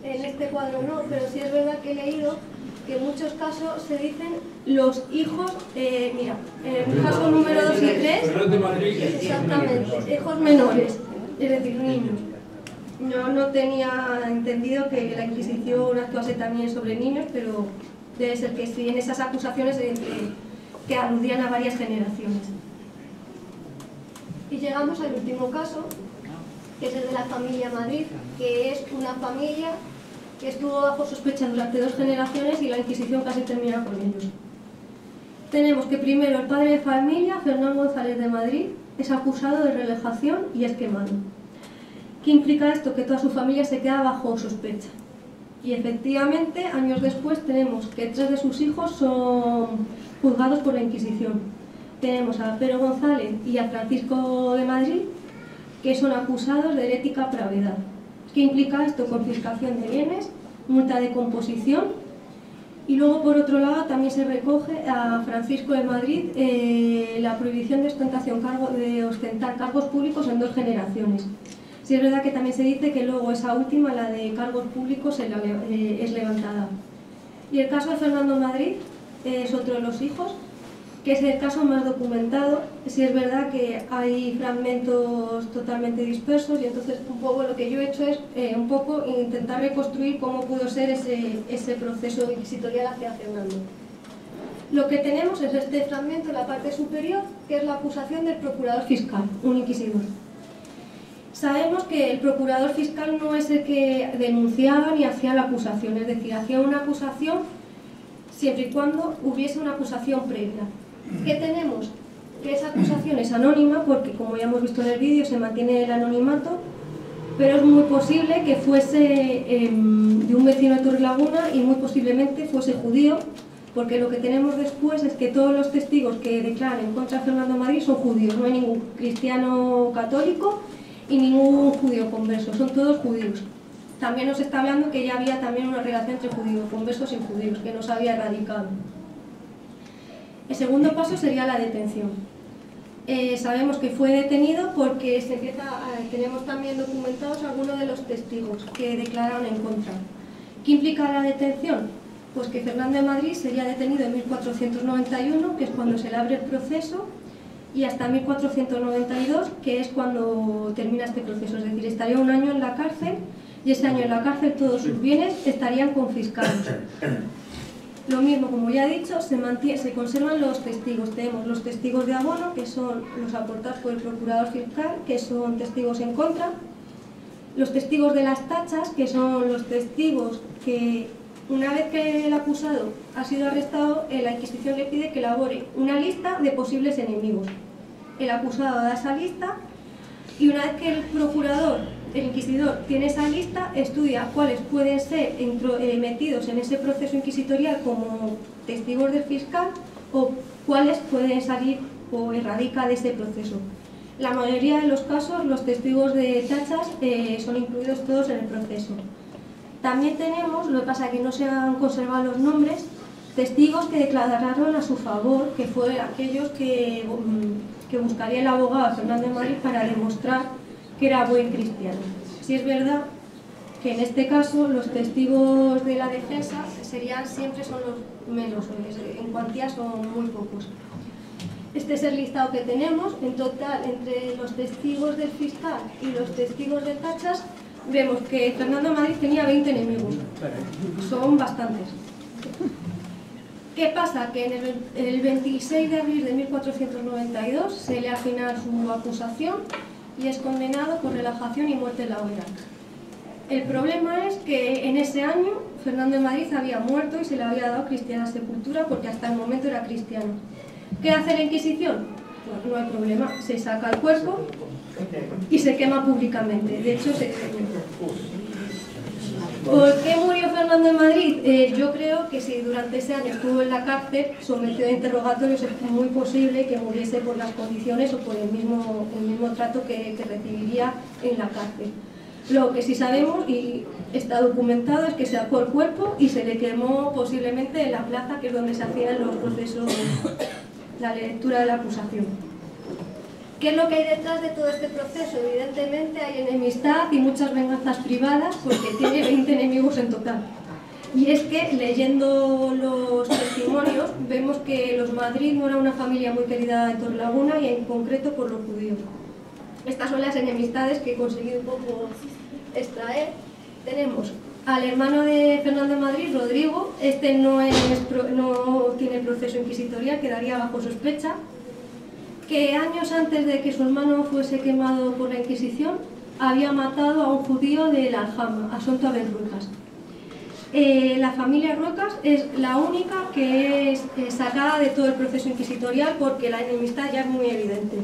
en este cuadro no, pero sí es verdad que he leído que en muchos casos se dicen los hijos, mira, en el caso número 2 y 3, exactamente, hijos menores, es decir, niños. Yo no tenía entendido que la Inquisición actuase también sobre niños, pero debe ser que sí, en esas acusaciones que aludían a varias generaciones. Y llegamos al último caso, que es el de la familia Madrid, que es una familia que estuvo bajo sospecha durante 2 generaciones y la Inquisición casi termina con ellos. Tenemos que primero el padre de familia, Fernán González de Madrid, es acusado de relajación y es quemado. ¿Qué implica esto? Que toda su familia se queda bajo sospecha. Y efectivamente, años después, tenemos que 3 de sus hijos son juzgados por la Inquisición. Tenemos a Pedro González y a Francisco de Madrid, que son acusados de herética pravedad. ¿Qué implica esto? Confiscación de bienes, multa de composición. Y luego, por otro lado, también se recoge a Francisco de Madrid la prohibición de ostentar cargos públicos en 2 generaciones. Sí es verdad que también se dice que luego esa última, la de cargos públicos, es levantada. Y el caso de Fernando Madrid es otro de los hijos, que es el caso más documentado. Sí es verdad que hay fragmentos totalmente dispersos y entonces un poco lo que yo he hecho es un poco intentar reconstruir cómo pudo ser ese proceso inquisitorial hacia Fernando. Lo que tenemos es este fragmento en la parte superior, que es la acusación del procurador fiscal, un inquisidor. Sabemos que el procurador fiscal no es el que denunciaba ni hacía la acusación, es decir, hacía una acusación siempre y cuando hubiese una acusación previa. ¿Qué tenemos? Que esa acusación es anónima porque, como ya hemos visto en el vídeo, se mantiene el anonimato, pero es muy posible que fuese de un vecino de Torrelaguna y muy posiblemente fuese judío, porque lo que tenemos después es que todos los testigos que declaran en contra de Fernando Madrid son judíos, no hay ningún cristiano católico y ningún judío converso, son todos judíos. También nos está hablando que ya había también una relación entre judíos conversos y judíos, que no se había erradicado. El segundo paso sería la detención. Sabemos que fue detenido porque tenemos también documentados algunos de los testigos que declararon en contra. ¿Qué implica la detención? Pues que Fernando de Madrid sería detenido en 1491, que es cuando se le abre el proceso, y hasta 1492, que es cuando termina este proceso, es decir, estaría 1 año en la cárcel y ese año en la cárcel todos sus bienes estarían confiscados. Lo mismo, como ya he dicho, se conservan los testigos. Tenemos los testigos de abono, que son los aportados por el procurador fiscal, que son testigos en contra. Los testigos de las tachas, que son los testigos que, una vez que el acusado ha sido arrestado, la Inquisición le pide que elabore una lista de posibles enemigos. El acusado da esa lista y una vez que el procurador el inquisidor tiene esa lista, estudia cuáles pueden ser metidos en ese proceso inquisitorial como testigos del fiscal o cuáles pueden salir o erradica de ese proceso. La mayoría de los casos, los testigos de tachas son incluidos todos en el proceso. También tenemos, lo que pasa es que no se han conservado los nombres, testigos que declararon a su favor, que fue aquellos que buscaría el abogado Fernando de Madrid para demostrar que era buen cristiano. Si es verdad que en este caso los testigos de la defensa siempre son los menos, en cuantía son muy pocos. Este es el listado que tenemos. En total, entre los testigos del fiscal y los testigos de tachas, vemos que Fernando de Madrid tenía 20 enemigos. Son bastantes. ¿Qué pasa? Que en el 26 de abril de 1492 se le afina su acusación y es condenado por relajación y muerte en la hoguera. El problema es que en ese año Fernando de Madrid había muerto y se le había dado cristiana sepultura porque hasta el momento era cristiano. ¿Qué hace la Inquisición? Pues no hay problema, se saca el cuerpo y se quema públicamente. De hecho, se quema. ¿Por qué murió Fernando de Madrid? Yo creo que si durante ese año estuvo en la cárcel, sometido a interrogatorios, es muy posible que muriese por las condiciones o por el mismo trato que recibiría en la cárcel. Lo que sí sabemos, y está documentado, es que se sacó el cuerpo y se le quemó posiblemente en la plaza, que es donde se hacían los procesos, la lectura de la acusación. ¿Qué es lo que hay detrás de todo este proceso? Evidentemente hay enemistad y muchas venganzas privadas porque tiene 20 enemigos en total. Y es que, leyendo los testimonios, vemos que los Madrid no era una familia muy querida de Torrelaguna y en concreto por los judíos. Estas son las enemistades que he conseguido un poco extraer. Tenemos al hermano de Fernando de Madrid, Rodrigo. Este no tiene proceso inquisitorial, quedaría bajo sospecha. Que años antes de que su hermano fuese quemado por la Inquisición, había matado a un judío de la Aljama, Asunto Abenruecas. La familia Ruecas es la única que es sacada de todo el proceso inquisitorial porque la enemistad ya es muy evidente.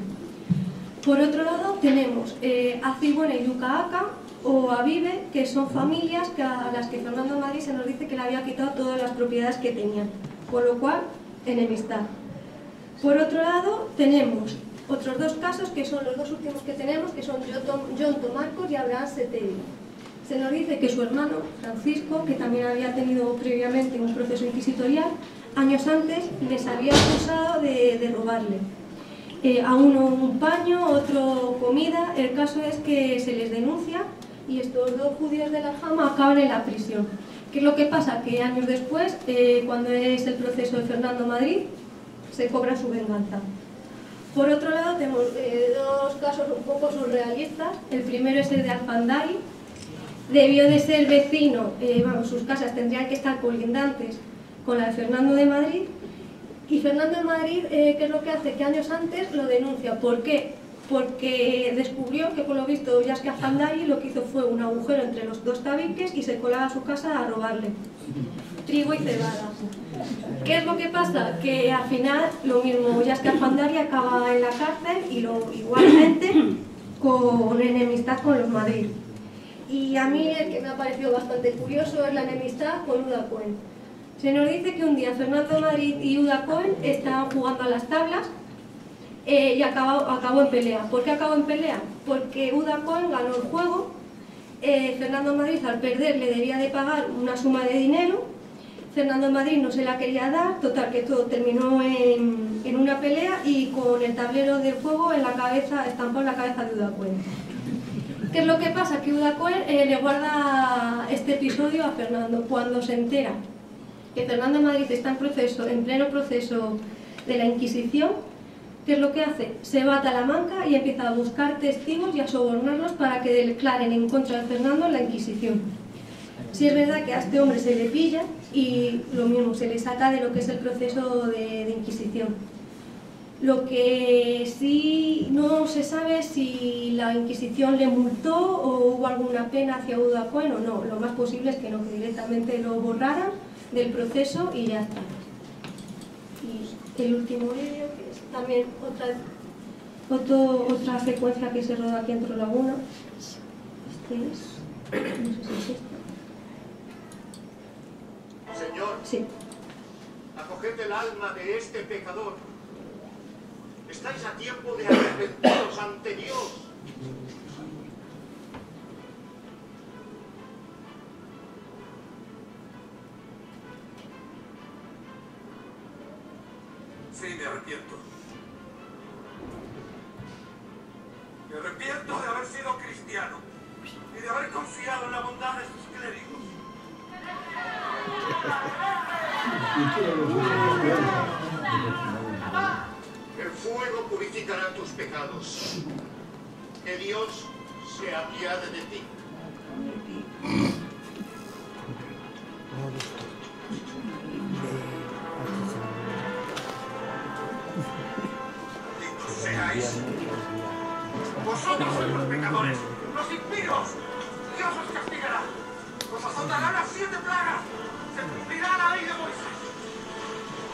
Por otro lado, tenemos a Cibuena y Yucaaca o a Vive, que son familias a las que Fernando de Madrid se nos dice que le había quitado todas las propiedades que tenían, por lo cual, enemistad. Por otro lado, tenemos otros dos casos, que son los dos últimos que tenemos, que son John Tomarcos y Abraham Seteri. Se nos dice que su hermano, Francisco, que también había tenido previamente un proceso inquisitorial, años antes les había acusado de robarle. A uno un paño, otro comida. El caso es que se les denuncia y estos dos judíos de la Aljama acaban en la prisión. ¿Qué es lo que pasa? Que años después, cuando es el proceso de Fernando Madrid, se cobra su venganza. Por otro lado, tenemos dos casos un poco surrealistas. El primero es el de Alfandari. Debió de ser vecino, sus casas tendrían que estar colindantes con la de Fernando de Madrid. Y Fernando de Madrid, ¿qué es lo que hace? Que años antes lo denuncia. ¿Por qué? Porque descubrió que, por lo visto, Yasque Alfandari lo que hizo fue un agujero entre los dos tabiques y se colaba a su casa a robarle trigo y cebada. ¿Qué es lo que pasa? Que al final lo mismo, Yasque Alfandari acaba en la cárcel y igualmente con enemistad con los Madrid. Y a mí el que me ha parecido bastante curioso es la enemistad con Uda Cohen. Se nos dice que un día Fernando de Madrid y Uda Cohen estaban jugando a las tablas y acabó en pelea. ¿Por qué acabó en pelea? Porque Uda Cohen ganó el juego, Fernando de Madrid al perder le debía de pagar una suma de dinero, Fernando de Madrid no se la quería dar, total que todo terminó en una pelea y con el tablero del juego en la cabeza, estampado en la cabeza de Uda Cohen. ¿Qué es lo que pasa? Que Uda Cohen le guarda este episodio a Fernando. Cuando se entera que Fernando de Madrid está en pleno proceso de la Inquisición, ¿qué es lo que hace? Se va a Talamanca y empieza a buscar testigos y a sobornarlos para que declaren en contra de Fernando en la Inquisición. Sí es verdad que a este hombre se le pilla y lo mismo, se le saca de lo que es el proceso de Inquisición. Lo que sí no se sabe es si la Inquisición le multó o hubo alguna pena hacia Uda Cohen o no. Lo más posible es que no, que directamente lo borraran del proceso y ya está. Y el último vídeo, que es también otra secuencia que se roda aquí en Torrelaguna. es... no sé si es esto. Señor, Sí. acoged el alma de este pecador. Estáis a tiempo de arrepentiros ante Dios. Sí, me arrepiento. Me arrepiento de haber sido cristiano y de haber confiado en la bondad de sus clérigos. El fuego purificará tus pecados. Que Dios se apiade de ti. Malditos seáis. Vosotros sois los pecadores, los impíos. Dios os castigará. Os azotarán las 7 plagas. Se cumplirá la ley de Moisés.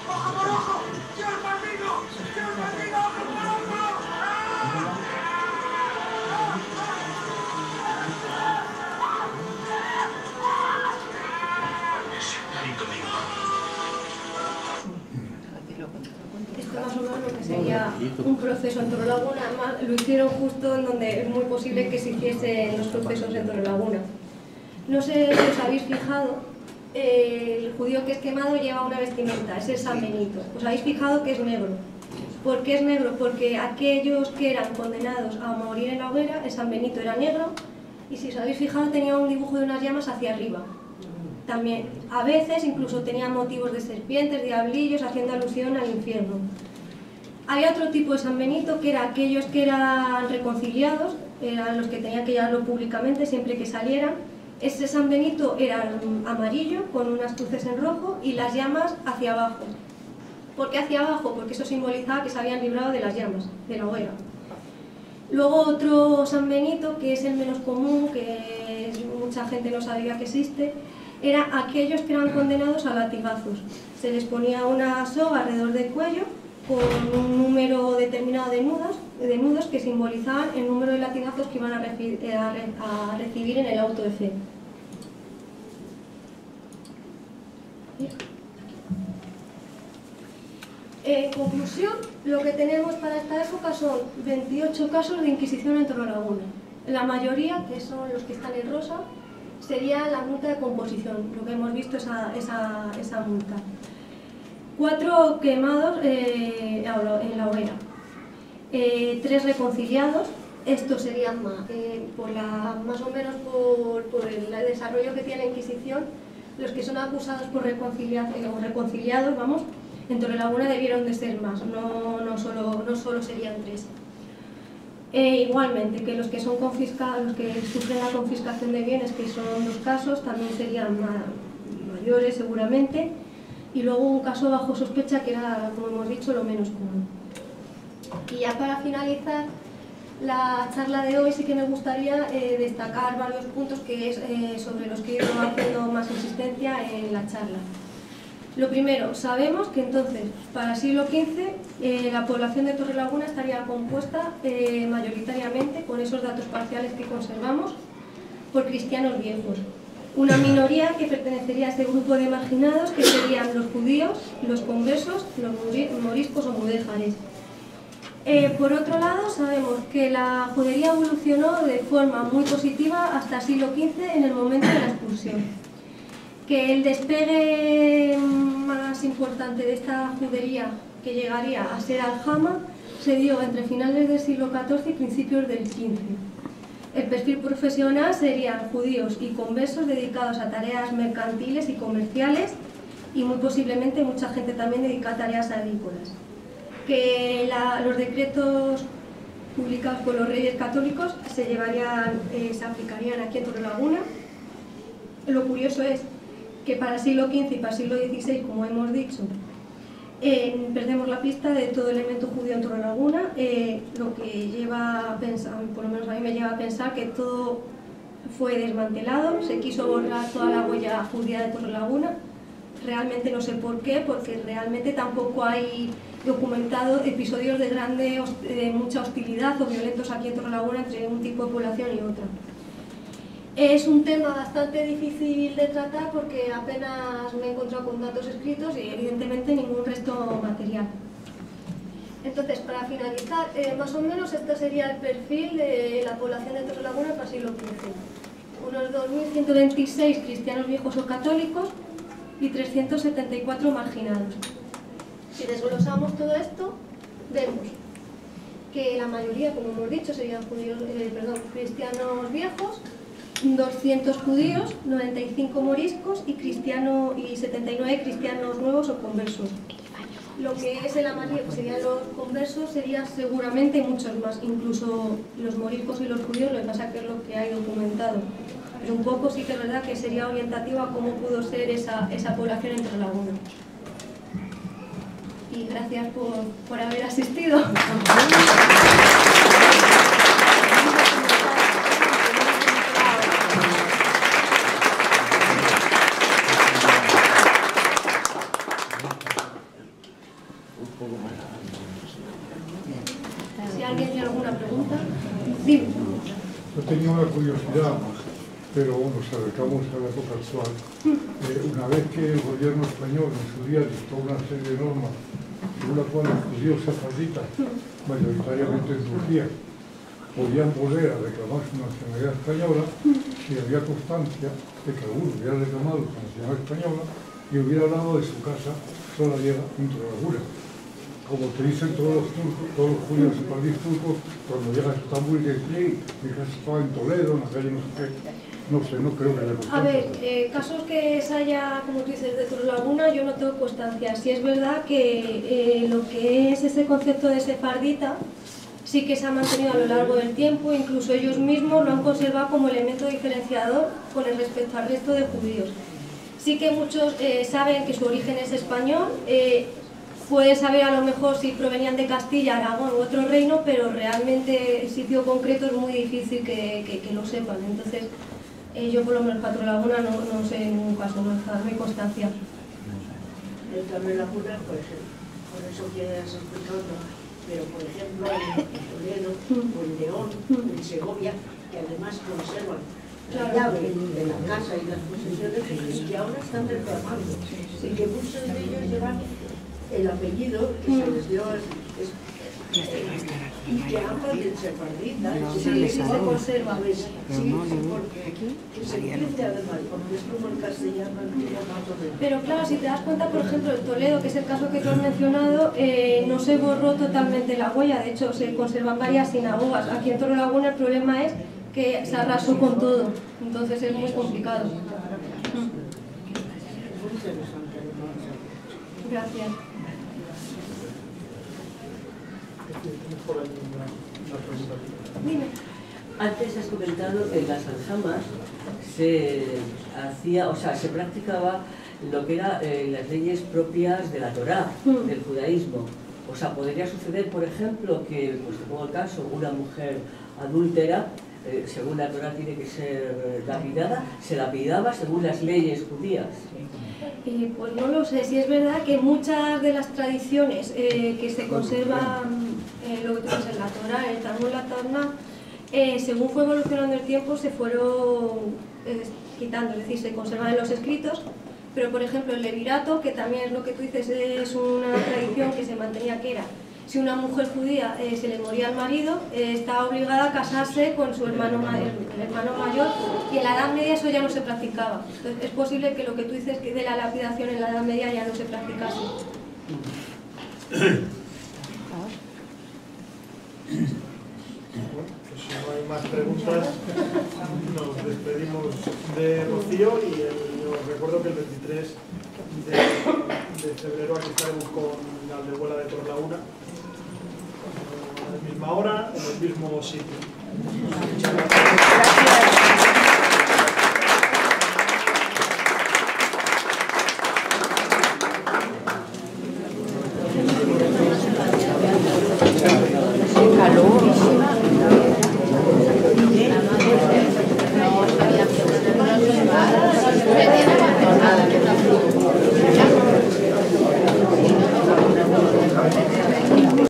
¡Ojo por ojo! ¡Yo os maldigo! ¡Yo os maldigo! ¡Ojo por ojo! Esto más o menos lo que sería un proceso en Torrelaguna. Además, lo hicieron justo en donde es muy posible que se hiciesen los procesos en Torrelaguna. No sé si os habéis fijado, el judío que es quemado lleva una vestimenta, es el San Benito. ¿Os habéis fijado que es negro? ¿Por qué es negro? Porque aquellos que eran condenados a morir en la hoguera, el San Benito era negro, y si os habéis fijado tenía un dibujo de unas llamas hacia arriba. También, a veces incluso tenía motivos de serpientes, diablillos, haciendo alusión al infierno. Hay otro tipo de San Benito que era aquellos que eran reconciliados, eran los que tenían que llevarlo públicamente siempre que salieran. Ese San Benito era amarillo con unas cruces en rojo y las llamas hacia abajo. ¿Por qué hacia abajo? Porque eso simbolizaba que se habían librado de las llamas, de la hoguera. Luego otro San Benito, que es el menos común, que mucha gente no sabía que existe, eran aquellos que eran condenados a latigazos. Se les ponía una soga alrededor del cuello con un número determinado de nudos que simbolizaban el número de latigazos que iban a recibir en el auto de fe. En conclusión, lo que tenemos para esta época son 28 casos de Inquisición en Torrelaguna. La mayoría, que son los que están en rosa, sería la multa de composición, lo que hemos visto esa multa. 4 quemados en la hoguera, 3 reconciliados. Estos serían más o menos por el desarrollo que tiene la Inquisición. Los que son acusados por reconciliados, vamos, en Torrelaguna debieron de ser más, no solo serían 3. Igualmente, que los que son confiscados, los que sufren la confiscación de bienes, que son 2 casos, también serían mayores seguramente. Y luego un caso bajo sospecha, que era, como hemos dicho, lo menos común. Y ya para finalizar la charla de hoy, sí que me gustaría destacar varios puntos sobre los que he ido haciendo más insistencia en la charla. Lo primero, sabemos que entonces, para el siglo XV, la población de Torrelaguna estaría compuesta mayoritariamente, con esos datos parciales que conservamos, por cristianos viejos. Una minoría que pertenecería a este grupo de marginados, que serían los judíos, los conversos, los moriscos o mudéjares. Por otro lado, sabemos que la judería evolucionó de forma muy positiva hasta el siglo XV, en el momento de la expulsión. Que el despegue más importante de esta judería, que llegaría a ser aljama, se dio entre finales del siglo XIV y principios del XV. El perfil profesional serían judíos y conversos dedicados a tareas mercantiles y comerciales, y muy posiblemente mucha gente también dedicada a tareas agrícolas. Que los decretos publicados por los reyes católicos se aplicarían aquí en Torrelaguna. Lo curioso es que para el siglo XV y para el siglo XVI, como hemos dicho, perdemos la pista de todo elemento judío en Torrelaguna, lo que lleva a pensar, por lo menos a mí me lleva a pensar, que todo fue desmantelado, se quiso borrar toda la huella judía de Torrelaguna. Realmente no sé por qué, porque realmente tampoco hay documentado episodios de mucha hostilidad o violentos aquí en Torrelaguna entre un tipo de población y otra. Es un tema bastante difícil de tratar porque apenas me he encontrado con datos escritos y evidentemente ningún resto material. Entonces, para finalizar, más o menos este sería el perfil de la población de Torrelaguna para el siglo XV. Unos 2.126 cristianos viejos o católicos y 374 marginados. Si desglosamos todo esto, vemos que la mayoría, como hemos dicho, serían cristianos viejos, 200 judíos, 95 moriscos y 79 cristianos nuevos o conversos. Lo que es el amarillo, que serían los conversos, serían seguramente muchos más, incluso los moriscos y los judíos, lo que pasa que es lo que hay documentado. Pero un poco sí que es verdad que sería orientativo a cómo pudo ser esa población en Torrelaguna. Y gracias por haber asistido. Si alguien tiene alguna pregunta, dime. Yo tenía una curiosidad, pero bueno, nos acercamos a la época actual. Una vez que el gobierno español en su día dictó una serie de normas según la cual los judíos sefarditas, mayoritariamente en Turquía, podían volver a reclamar su nacionalidad española si había constancia de que alguno hubiera reclamado su nacionalidad española y hubiera hablado de su casa solariega en Torrelaguna. Como te dicen todos los turcos, todos los judíos sefardíes turcos, cuando llegan a Estambul y dicen, mi casa estaba en Toledo, en la calle no sé qué. No sé, no creo que haya constancia. A ver, casos que se haya, como tú dices, de Torrelaguna, yo no tengo constancia. Sí es verdad que lo que es ese concepto de sefardita sí que se ha mantenido a lo largo del tiempo, incluso ellos mismos lo han conservado como elemento diferenciador con respecto al resto de judíos. Sí que muchos saben que su origen es español, pueden saber a lo mejor si provenían de Castilla, Aragón u otro reino, pero realmente el sitio concreto es muy difícil que lo sepan. Entonces, yo por lo menos para Torrelaguna no sé en ningún caso, no hay constancia. De Torrelaguna, por eso que has explicado, pero por ejemplo en Toledo, o en León, o en Segovia, que además conservan la llave de la casa y las posesiones y que ahora están reclamando, y que muchos de ellos llevan el apellido que se les dio y que hablan del sefardita, sí, se conserva. Sí, porque se entiende además, porque es como el castellano antiguo más o menos. Pero claro, si te das cuenta, por ejemplo, en Toledo, que es el caso que tú has mencionado, no se borró totalmente la huella, de hecho se conservan varias sinagogas. Aquí en Torrelaguna el problema es que se arrasó con todo, entonces es muy complicado. Gracias. Dime. Antes has comentado que en las aljamas se hacía, o sea, se practicaba lo que eran las leyes propias de la Torá, del judaísmo. O sea, podría suceder, por ejemplo, que, pues te pongo el caso, una mujer adúltera, según la Torá tiene que ser lapidada, se lapidaba según las leyes judías. Pues no lo sé, si es verdad que muchas de las tradiciones que se conservan, lo que tú dices en la Torá, en el Talmud, la Tanaj, según fue evolucionando el tiempo se fueron quitando, es decir, se conservan en los escritos, pero por ejemplo el levirato, que también es lo que tú dices, es una tradición que se mantenía, que era, si una mujer judía se le moría al marido, estaba obligada a casarse con su hermano mayor, y en la Edad Media eso ya no se practicaba. Entonces es posible que lo que tú dices que de la lapidación en la Edad Media ya no se practicase. Pues si no hay más preguntas, nos despedimos de Rocío y os recuerdo que el 23 de febrero aquí estaremos con la Aldehuela de Torrelaguna, a la misma hora, en el mismo sitio. Muchas gracias.